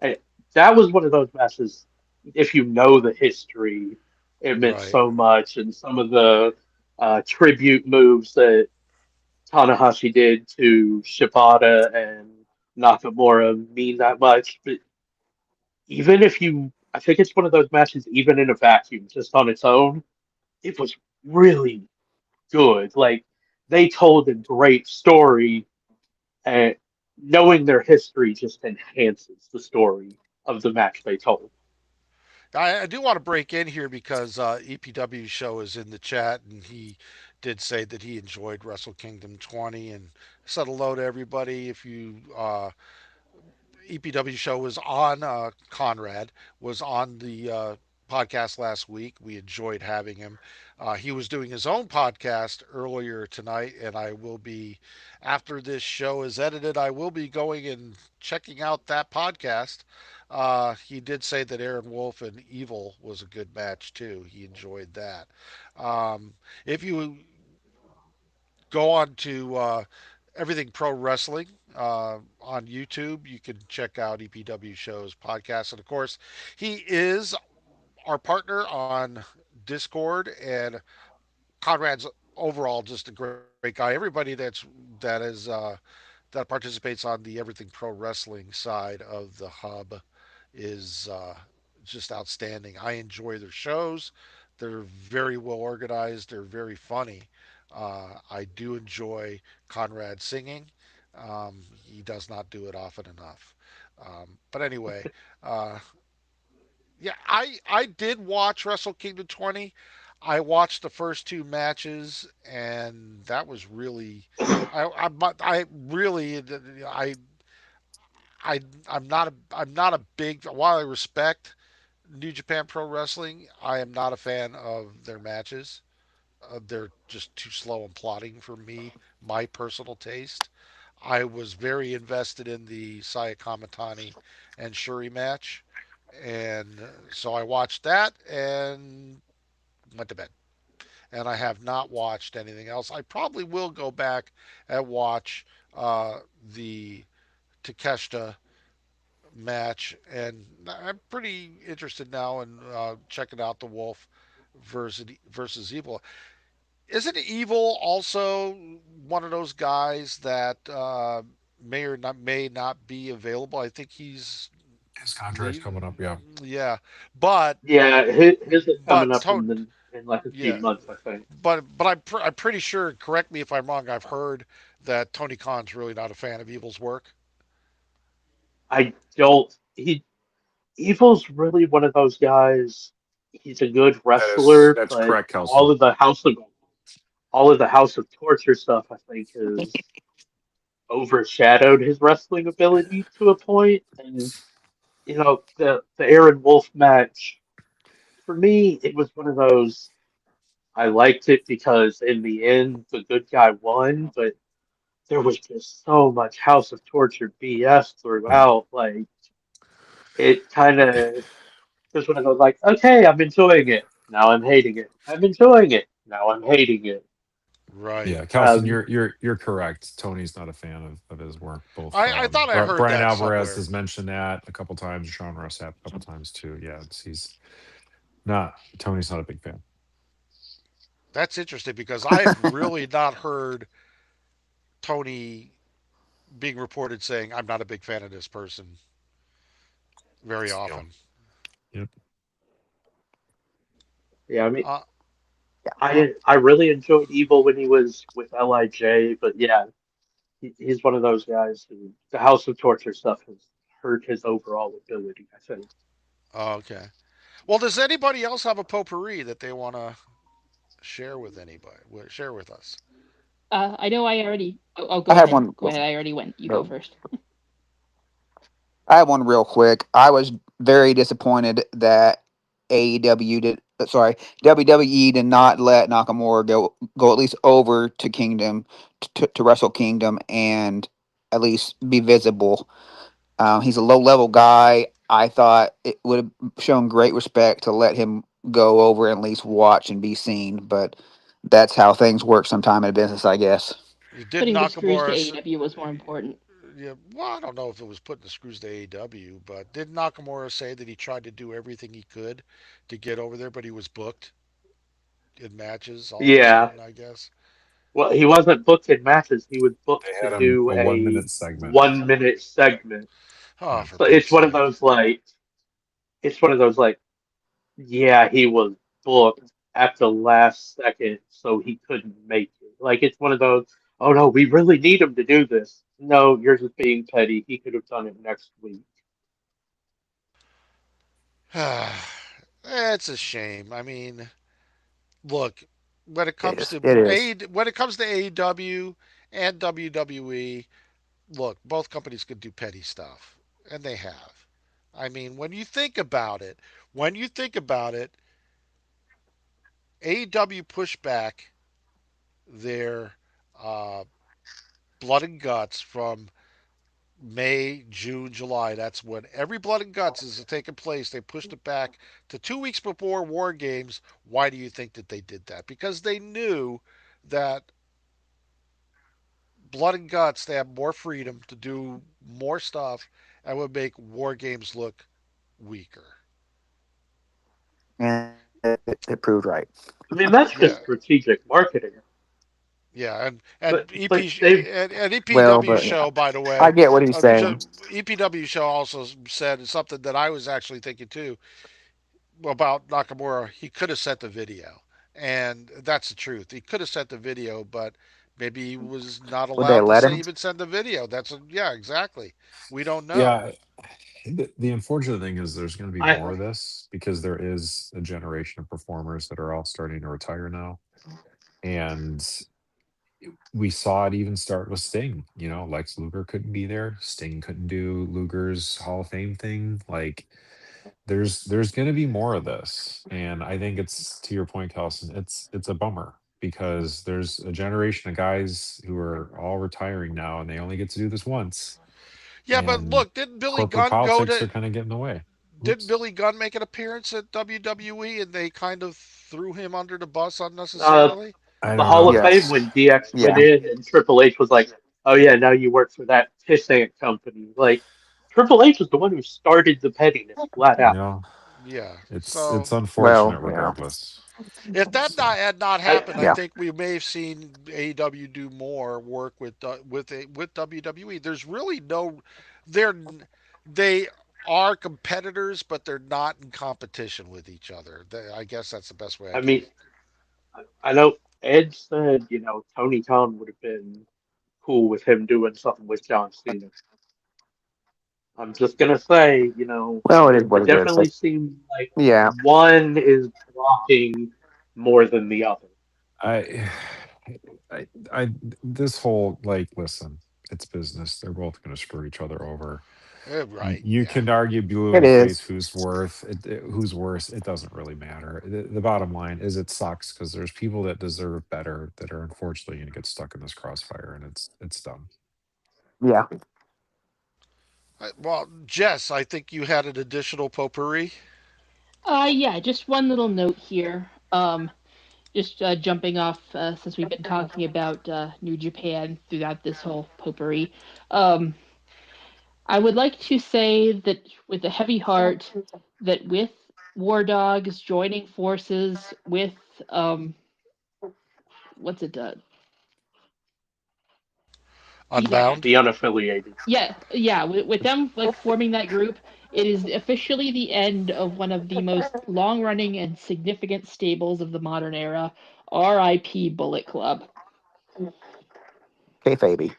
eh, that was one of those matches. If you know the history, it meant Right. so much, and some of the tribute moves that Tanahashi did to Shibata and Nakamura mean that much. But even if you, I think it's one of those matches, even in a vacuum, just on its own, it was really good. Like, they told a great story, and knowing their history just enhances the story of the match they told. I do want to break in here because EPW show is in the chat, and he did say that he enjoyed Wrestle Kingdom 20 and said hello to everybody. If you EPW show was on. Conrad was on the podcast last week. We enjoyed having him. He was doing his own podcast earlier tonight, and I will be, after this show is edited, I will be going and checking out that podcast. He did say that Aaron Wolf and Evil was a good match too. He enjoyed that. Um, if you go on to Everything Pro Wrestling on YouTube. You can check out EPW Show's podcast. And of course, he is our partner on Discord, and Conrad's overall just a great guy. Everybody that participates on the Everything Pro Wrestling side of the hub is just outstanding. I enjoy their shows. They're very well organized. They're very funny. I do enjoy Conrad singing. He does not do it often enough. But anyway, uh, yeah, I did watch Wrestle Kingdom 20. I watched the first two matches, and that was really, I really, I, I'm not a big. While I respect New Japan Pro Wrestling, I am not a fan of their matches. They're just too slow and plotting for me, my personal taste. I was very invested in the Saya Kamatani and Shuri match, and so I watched that and went to bed. And I have not watched anything else. I probably will go back and watch the Takeshita match, and I'm pretty interested now in checking out the Wolf versus Evil. Isn't Evil also one of those guys that may not be available? I think he's His contract's leave. coming up. Yeah. Yeah, but Yeah, his is coming but up to, in like a few yeah, months, I think. but I'm pretty sure. Correct me if I'm wrong. I've heard that Tony Khan's really not a fan of Evil's work. I don't. Evil's really one of those guys. He's a good wrestler, That's but correct, Kelsey. all of the House of Torture stuff, I think, has overshadowed his wrestling ability to a point. And the Aaron Wolf match for me, it was one of those. I liked it because in the end the good guy won, but there was just so much House of Torture BS throughout. Like it kind of just one of those like, okay, I'm enjoying it. Now I'm hating it. I'm enjoying it. Now I'm hating it. Right. Yeah, Kelson, Um, you're correct. Tony's not a fan of his work. Both I thought I heard Brian that Alvarez somewhere. has mentioned that a couple times. Sean Ross Sapp a couple times too. Yeah, he's not Tony's not a big fan. That's interesting because I have really not heard Tony being reported saying I'm not a big fan of this person very Yep. often. Yep. yeah, I mean, Uh, I really enjoyed Evil when he was with Lij, but yeah, he's one of those guys who the House of Torture stuff has hurt his overall ability. I think. okay. Well, does anybody else have a potpourri that they want to share with anybody? Share with us. I know I already. Oh, I go have ahead. one. Go ahead. I already went. You go Oh, first. I have one real quick. I was very disappointed that AEW did. Sorry, WWE did not let Nakamura go at least over to Kingdom to Wrestle Kingdom and at least be visible. He's a low level guy. I thought it would have shown great respect to let him go over and at least watch and be seen. But that's how things work sometime in business, I guess. Did Putting the screws to Nakamura? AEW was more important. Yeah, well, I don't know if it was putting the screws to AEW, but did Nakamura say that he tried to do everything he could to get over there, but he was booked in matches all of a Yeah, sudden? I guess. well, he wasn't booked in matches. He was booked They to had him do a one a minute segment. 1 minute segment. Oh, Yep. for So it's Pete's one of sake! those like, it's one of those like, yeah, he was booked at the last second, so he couldn't make it. Like it's one of those, oh no, we really need him to do this. No, you're just being petty. He could have done it next week. It's a shame. I mean, look, when it It comes is. to It is. AEW and WWE, look, both companies could do petty stuff, and they have. I mean, when you think about it, AEW pushed back their uh, blood and guts from May, June, July. That's when every blood and guts is taking place. They pushed it back to 2 weeks before War Games. Why do you think that they did that? Because they knew that blood and guts they have more freedom to do more stuff and would make War Games look weaker. And it proved right. I mean, that's Yeah, just strategic marketing. yeah, But and but they've and Well, EPW but show, by the I way, get what he's saying. EPW show also said something that I was actually thinking too about Nakamura. He could have sent the video, and that's the truth. He could have sent the video, but maybe he was not Would they allowed to let say him? even send the video. Yeah, exactly. We don't know. Yeah. The unfortunate thing is there's going to be I more of this because there is a generation of performers that are all starting to retire now. And we saw it even start with Sting. Lex Luger couldn't be there. Sting couldn't do Luger's Hall of Fame thing. Like there's going to be more of this, and I think it's to your point, Kelson. It's a bummer because there's a generation of guys who are all retiring now, and they only get to do this once. Yeah, but And look, corporate politics are kind of getting in the way. didn't Oops. Billy Gunn make an appearance at WWE and they kind of threw him under the bus uh, unnecessarily? I the don't Hall of know. Fame Yes. when DX went Yeah. in and Triple H was like, oh yeah, now you work for that piss ant company. Like Triple H was the one who started the pettiness flat You out. know, Yeah. it's So Well, unfortunate yeah. regardless. if that So had not happened, I I Yeah. think we may have seen AEW do more work with WWE. There's really no, they're they are competitors, but they're not in competition with each other. I guess that's the best way I I can. mean, I know Ed said, Tony Khan would have been cool with him doing something with John Cena. I'm just gonna say, Well, it is what it it is. definitely seems like Yeah. one is blocking more than the other. I, I, this whole like, listen, it's business. They're both going to screw each other over. Right. You Yeah. can argue blue It in the face is. who's worse. It doesn't really matter. The bottom line is it sucks because there's people that deserve better that are unfortunately going to get stuck in this crossfire, and it's dumb. Yeah. Well, Jess, I think you had an additional potpourri. Yeah, just one little note here. Just jumping off since we've been talking about New Japan throughout this whole potpourri. Um, I would like to say that with a heavy heart, that with War Dogs joining forces with what's it yeah, Unbound. The unaffiliated. yeah, with them like forming that group, it is officially the end of one of the most long-running and significant stables of the modern era. R.I.P. Bullet Club. Kayfabe.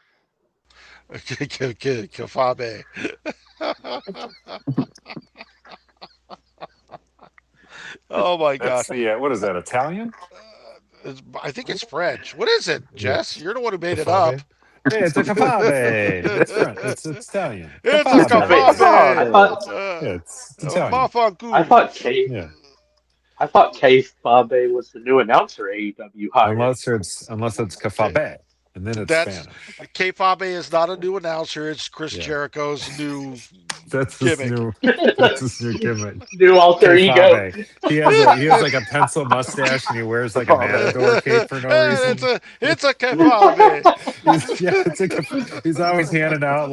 Kafabe. Oh my God. That's the what is that Italian? I think it's French. What is it, Yeah, Jess? You're the one who made it up. cafabe. Hey, it's a cafabe. It's French. It's Italian. It's a Wait, Cafabe. kafabe. I thought Kayfabe. Yeah, it's Italian. I Mafangu. thought K Yeah, I thought Case Babe was the new announcer AEW hired. unless it's cafabe, and then it's That's Spanish. Kfabe is not a new announcer. It's Chris Yeah, Jericho's new that's his gimmick. new that's his new gimmick. New alter ego. Kayfabe. He has like a pencil mustache and he wears like a Kayfabe. matador cape for no And reason. it's a Kfabe. He's always handing out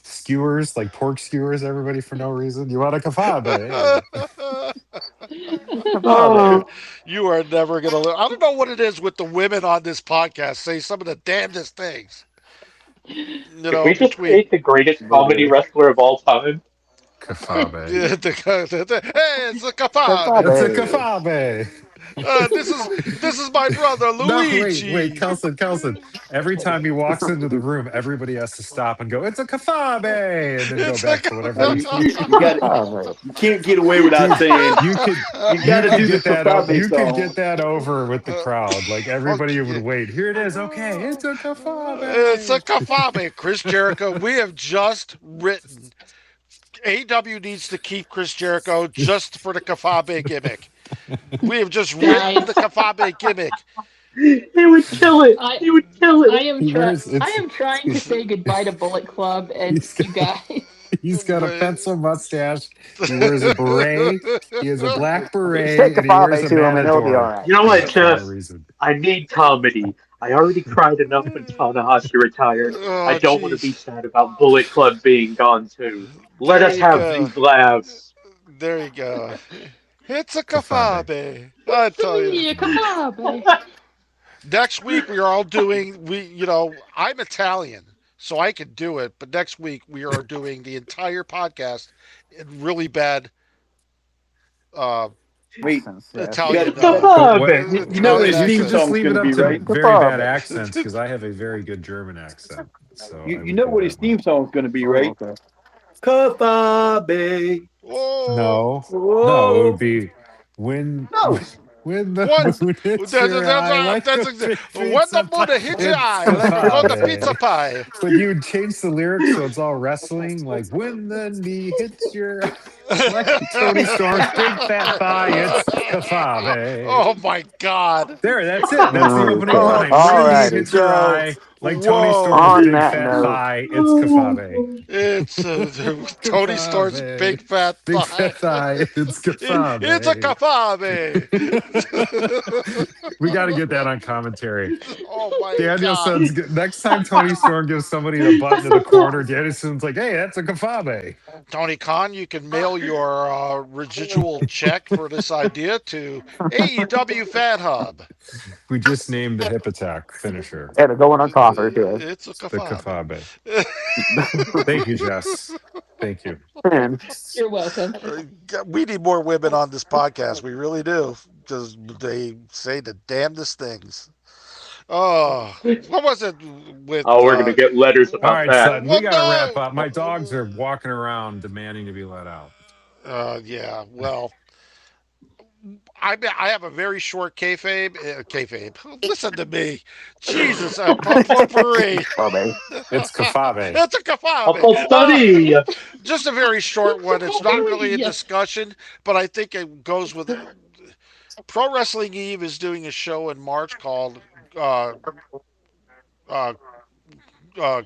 skewers, like pork skewers, everybody for no reason. You want a kafabe? You Kayfabe. you are never gonna live. I don't know what it is with the women on this podcast say some of the damnedest things. Can we just Between create the greatest They comedy do. wrestler of all time? Kafabe. hey, it's a Kfabe. It's a Kayfabe. kafabe. This is my brother No, wait, Luigi. Kelson. Every time he walks into the room, everybody has to stop and go, "It's a kafabe," and then go It's a back to No, whatever you, he's you, talking you about. got Kayfabe. you can't get away without Dude, saying you could you got you to could do the get that Kafabe you could get song. that over with the crowd. Like everybody would Okay. wait. Here it is. Okay, it's a It's a kafabe. Kafame. Chris Jericho. We have just written. AW needs to keep Chris Jericho just for the Kafabe gimmick. We have just written the Guys, Kafabe gimmick. He would kill it. I He would kill I it. am He try wears I it's am trying to say goodbye to Bullet Club, and he's got you guys. he's got a But pencil mustache. He wears a beret. He has a black Say beret, and he wears Kayfabe a to him and it'll be all matador right. You know what, for no Jess? reason. I need comedy. I already cried enough when Tanahashi retired. I oh, don't want to be jeez. sad about Bullet Club being gone too. Let There us you have go. these laughs. There you go. It's a Kafabe. Kafabe. I tell you. Yeah, come on, babe. Next week we are all doing I'm Italian, so I can do it, but next week we are doing the entire podcast in really bad uh Wait, Accents. Yes. you got Italian But what you know what Italian his you theme could accent. just song's leave going it to up be, to right? very bad Kayfabe. accents because I have a very good German accent, so You I you would know go what his that way. theme song's going to be, Oh, right? okay. Kafabe. Oh, No, no, it would Whoa. be when No. when the what? moon hits That's your eye like a big when the pizza pie. moon hits your It's eye like a cold pizza Campari. pie. But you would change the lyrics so it's all wrestling, like when the knee hits your like Tony Storm's big fat thigh, it's Campari. Oh my God! There, that's it. That's the opening Okay. Oh line. When the All knee righty. hits your whoa, eye, like Tony Storm's whoa! On big that fat note, thigh, it's Campari. It's Tony Starr's big Campari. fat Big thigh. fat thigh, it's It's a Campari. kafabe. We got to get that on commentary. Oh my God. Danielson's next time Tony Storm gives somebody the button in the corner, Danielson's like, "Hey, that's a Cafabe." Tony Khan, you can mail your residual check for this idea to AEW Fan Hub. We just named the hip attack finisher had to go in a coffer too. It's a the kafabe. Cafabe. Thank you, Jess. Thank you. And You're welcome. We need more women on this podcast. We really do. Because they say the damnedest things. Oh, what was it with? Oh, we're gonna get letters All about right, that. son, we Well, got to wrap no. up. My dogs are walking around demanding to be let out. Yeah. Well, I have a very short kayfabe. Kayfabe. Listen to me, Jesus, potpourri. It's Kafabe. It's a kafabe. Apostoli. Just a very short one. It's not really a Yes. discussion, but I think it goes with it. Pro Wrestling Eve is doing a show in March called uh, uh, uh,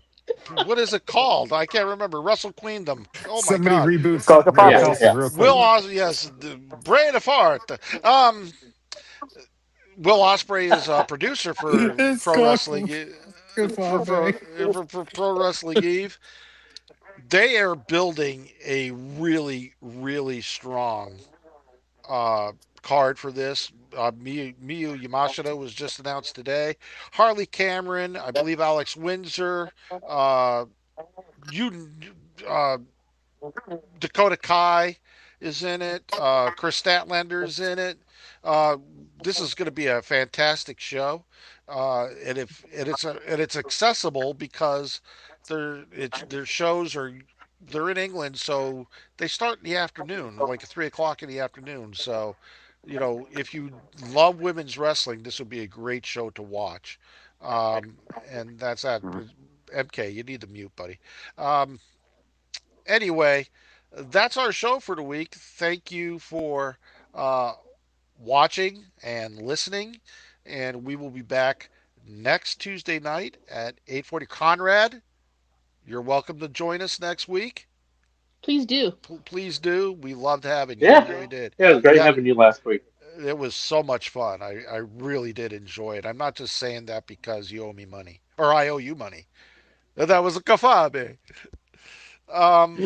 what is it called? I can't remember. Wrestle Queendom. Oh my Somebody God. It's reboot called Mary Yeah, Capabe. Kelsey yeah. real Will quick. yes, the brain of art. Will Osprey is a producer for It's Pro called Wrestling Kafabe. for Pro Wrestling Eve. They are building a really strong uh, card for this. Miyu Yamashita was just announced today. Harley Cameron, I believe Alex Windsor, uh, you, uh, Dakota Kai is in it. Chris Statlander is in it. Uh, this is going to be a fantastic show, and it's accessible because their shows are they're in England, so they start in the afternoon, like 3 o'clock in the afternoon. So, if you love women's wrestling, this would be a great show to watch. And that's that. MK, you need to mute, buddy. Um, anyway, that's our show for the week. Thank you for uh, watching and listening, and we will be back next Tuesday night at 8:40. Conrad, you're welcome to join us next week. Please do. Please do. We loved having you. We Yeah. really did. Yeah, it was great Yeah, having you last week. it was so much fun. I really did enjoy it. I'm not just saying that because you owe me money or I owe you money. That was a kafabe. Um,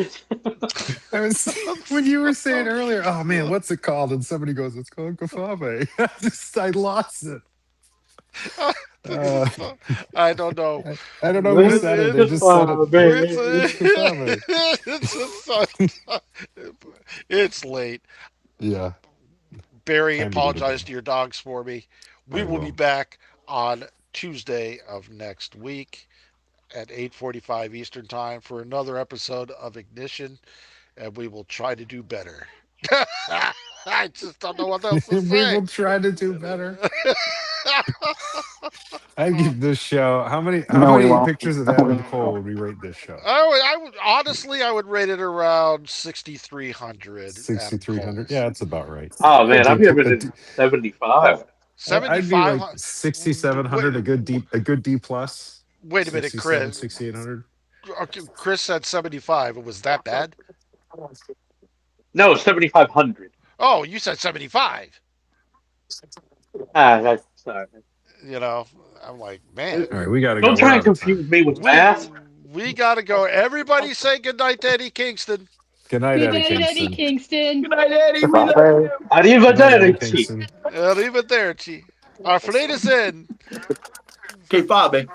I was when you were saying earlier, oh man, what's it called? And somebody goes, it's called Kafabe. I lost it. Uh, I don't know. I don't know who It's said it. They just just said it. It's It's Kafabe. it's it's late. Yeah, Barry, time to go to apologize bed. to your dogs for me. We I will be will. back on Tuesday of next week at 8:45 Eastern Time for another episode of Ignition, and we will try to do better. I just don't know what else to We say. will try to do better. I give this show how No, we many won't. pictures of Adam Cole would we rate this show? I would honestly, I would rate it around 6,300 Adam 6,300. Coles. Yeah, that's about right. oh A man, I'm deep, giving a it D, 75. I'd be 75. like 6,700. A good D plus. Wait a minute, 67, Chris. 6,800. Okay, Chris said 75. Was that bad? No, 7,500. Oh, you said 75. Ah, that's sorry. You know, I'm like, man, All right, we got to go. Don't We're try and out of time. confuse me with we math. we got to go. Everybody say goodnight to Eddie Kingston. Good night, Good Eddie night, Eddie Kingston. Kingston. Good night, Eddie. We love Capabe. you. Good night, Eddie Arrivederci. Kingston. Leave it there, Chi. Our fleet is in. Okay, Bobby.